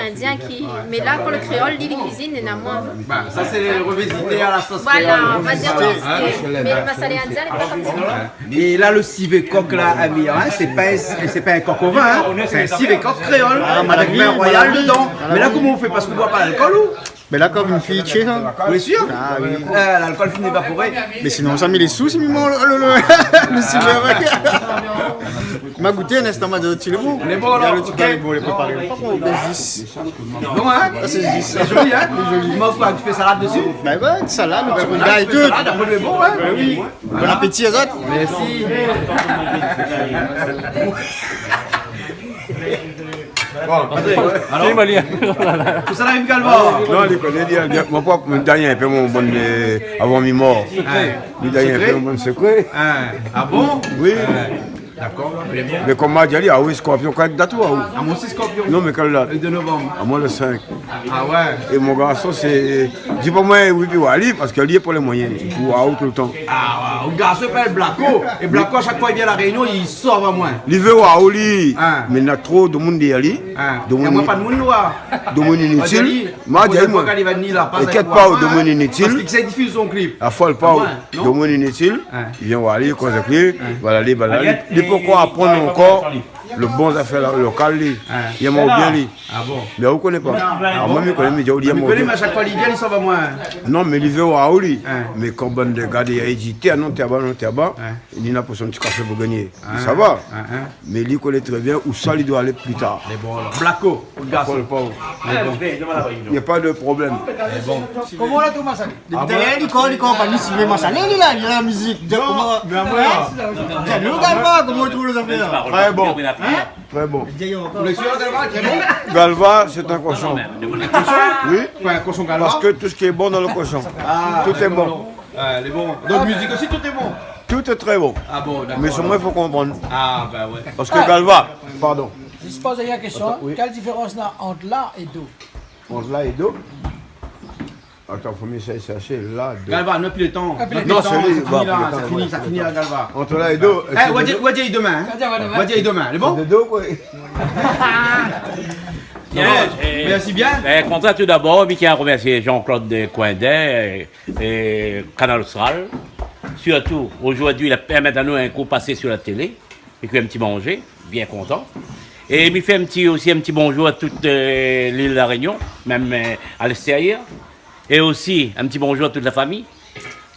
indien qui. Mais là, quand le créole, il cuisine, il y en a moins. Bah, ça, c'est revisité à la sauce Voilà, créole. on va dire revisité. Mais le massalé indien, il n'est pas comme ça. Et là, le civet coq là, ami, hein, c'est pas un coq au vin, hein, c'est un civet coq créole avec vin royal dedans. Mais là, comment on fait? Parce qu'on boit pas l'alcool ou? Mais là, quand vous me faites chier, ça. Vous êtes sûr? Ah oui. L'alcool finit d'évaporer. Mais sinon, ça met les sous, c'est mignon, le civet. Il m'a goûté un instant, m'a dit, tu le bon. Les bons, Il y a là, le truc ok. dans les bons, les préparés. Franchement, ben 10. Bon, hein? C'est 10. C'est joli, hein? C'est joli. Moi, quoi, tu fais salade dessus? Ben ouais, salade, un petit peu de gars et Tu fais tout. salade, après le bon, hein? Ben oui. Bon appétit, les autres. Merci. Alors, tout ça arrive Galva. Non, il connaît bien. Mon papa, mon dernier, un peu mon bon avant mi mort. Le dernier, un peu mon bon secret. Ah bon? Oui. D'accord. Mais comme m'a dit, ah oui, Scorpion, quand date ou À mon 6 scorpion. Non, mais quelle date? Le 2 novembre. À moi le 5. Ah ouais. Et mon garçon, c'est. Dis pas moi, oui, puis Ali, parce qu'il est pour les moyens. Pour out tout le temps. Ah, le garçon s'appelle Blacko. Et Blacko, à chaque fois qu'il vient à la réunion, il sort à moi. L'hiver ou à Oli. Mais il y a trop de monde d'y aller. Il n'y a moins pas de monde noir. De monde inutile. M'a dit, moi. Inquiète pas, de monde inutile. Parce qu'il s'est diffusé son clip. Affole pas, de monde inutile. Il vient voir aller, cause clip. Voilà, aller, voilà. Pourquoi apprendre encore le bon affaire local, il y a mon bien. Ah bon? Mais on ne connaît pas. Alors moi, je connais, mais il y a mon bien. Mais à chaque fois, il vient, il s'en va moins. Non, mais il veut à Oli. Mais quand on regarde, il a hésité à non, t'es bas, il n'a pas son petit café pour gagner. Ça va. Mais il connaît très bien où ça, il doit aller plus tard. Blacko, le garçon. Il n'y a pas de problème. Comment là, tout massalé? Il comprend pas, il va massalé, il a la musique. Mais après, nous, Galva, comment tu trouves les affaires? Très bon. Très bon. Vous êtes sûr, Galva, qui est bon? Galva, c'est un cochon. Oui. Ouais, un cochon Galva. Parce que tout ce qui est bon dans le cochon, tout est bon. Les bons. Donc, musique aussi, tout est bon. Tout est très bon. Ah bon, d'accord. Mais sur moi, il faut comprendre. Ah, bah ouais. Parce que Galva, pardon. Je se pose la question, quelle différence il y a entre là et dos? Entre là et dos. Attends, faut mieux chercher là, dos. Galva, ne plus le temps. Non, c'est lui. Ça finit là, Galva. Entre là et dos. Eh, Wadja est demain. Wadja est demain. Les bons? De dos, quoi. Merci bien. Content tout d'abord, je tiens à remercier Jean-Claude Coindet et Canal Austral. Surtout, aujourd'hui, il a permis à nous un coup passé sur la télé, et puis un petit manger, bien content. Et il fait aussi un petit bonjour à toute l'île de la Réunion, même à l'extérieur. Et aussi un petit bonjour à toute la famille,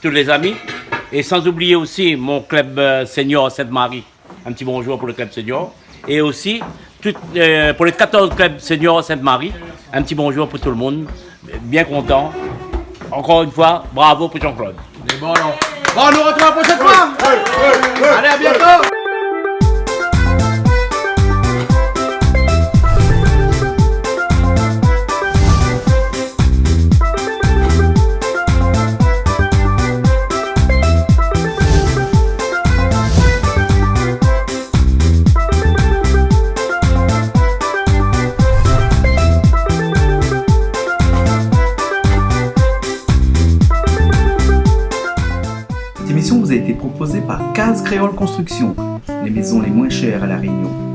tous les amis. Et sans oublier aussi mon club senior Sainte-Marie. Un petit bonjour pour le club senior. Et aussi pour les 14 clubs seniors Sainte-Marie. Un petit bonjour pour tout le monde. Bien content. Encore une fois, bravo pour Jean-Claude. Bon, alors. Bon, on nous retrouve la prochaine fois. Allez, à bientôt. Cette émission vous a été proposée par Case Créole Construction, les maisons les moins chères à La Réunion.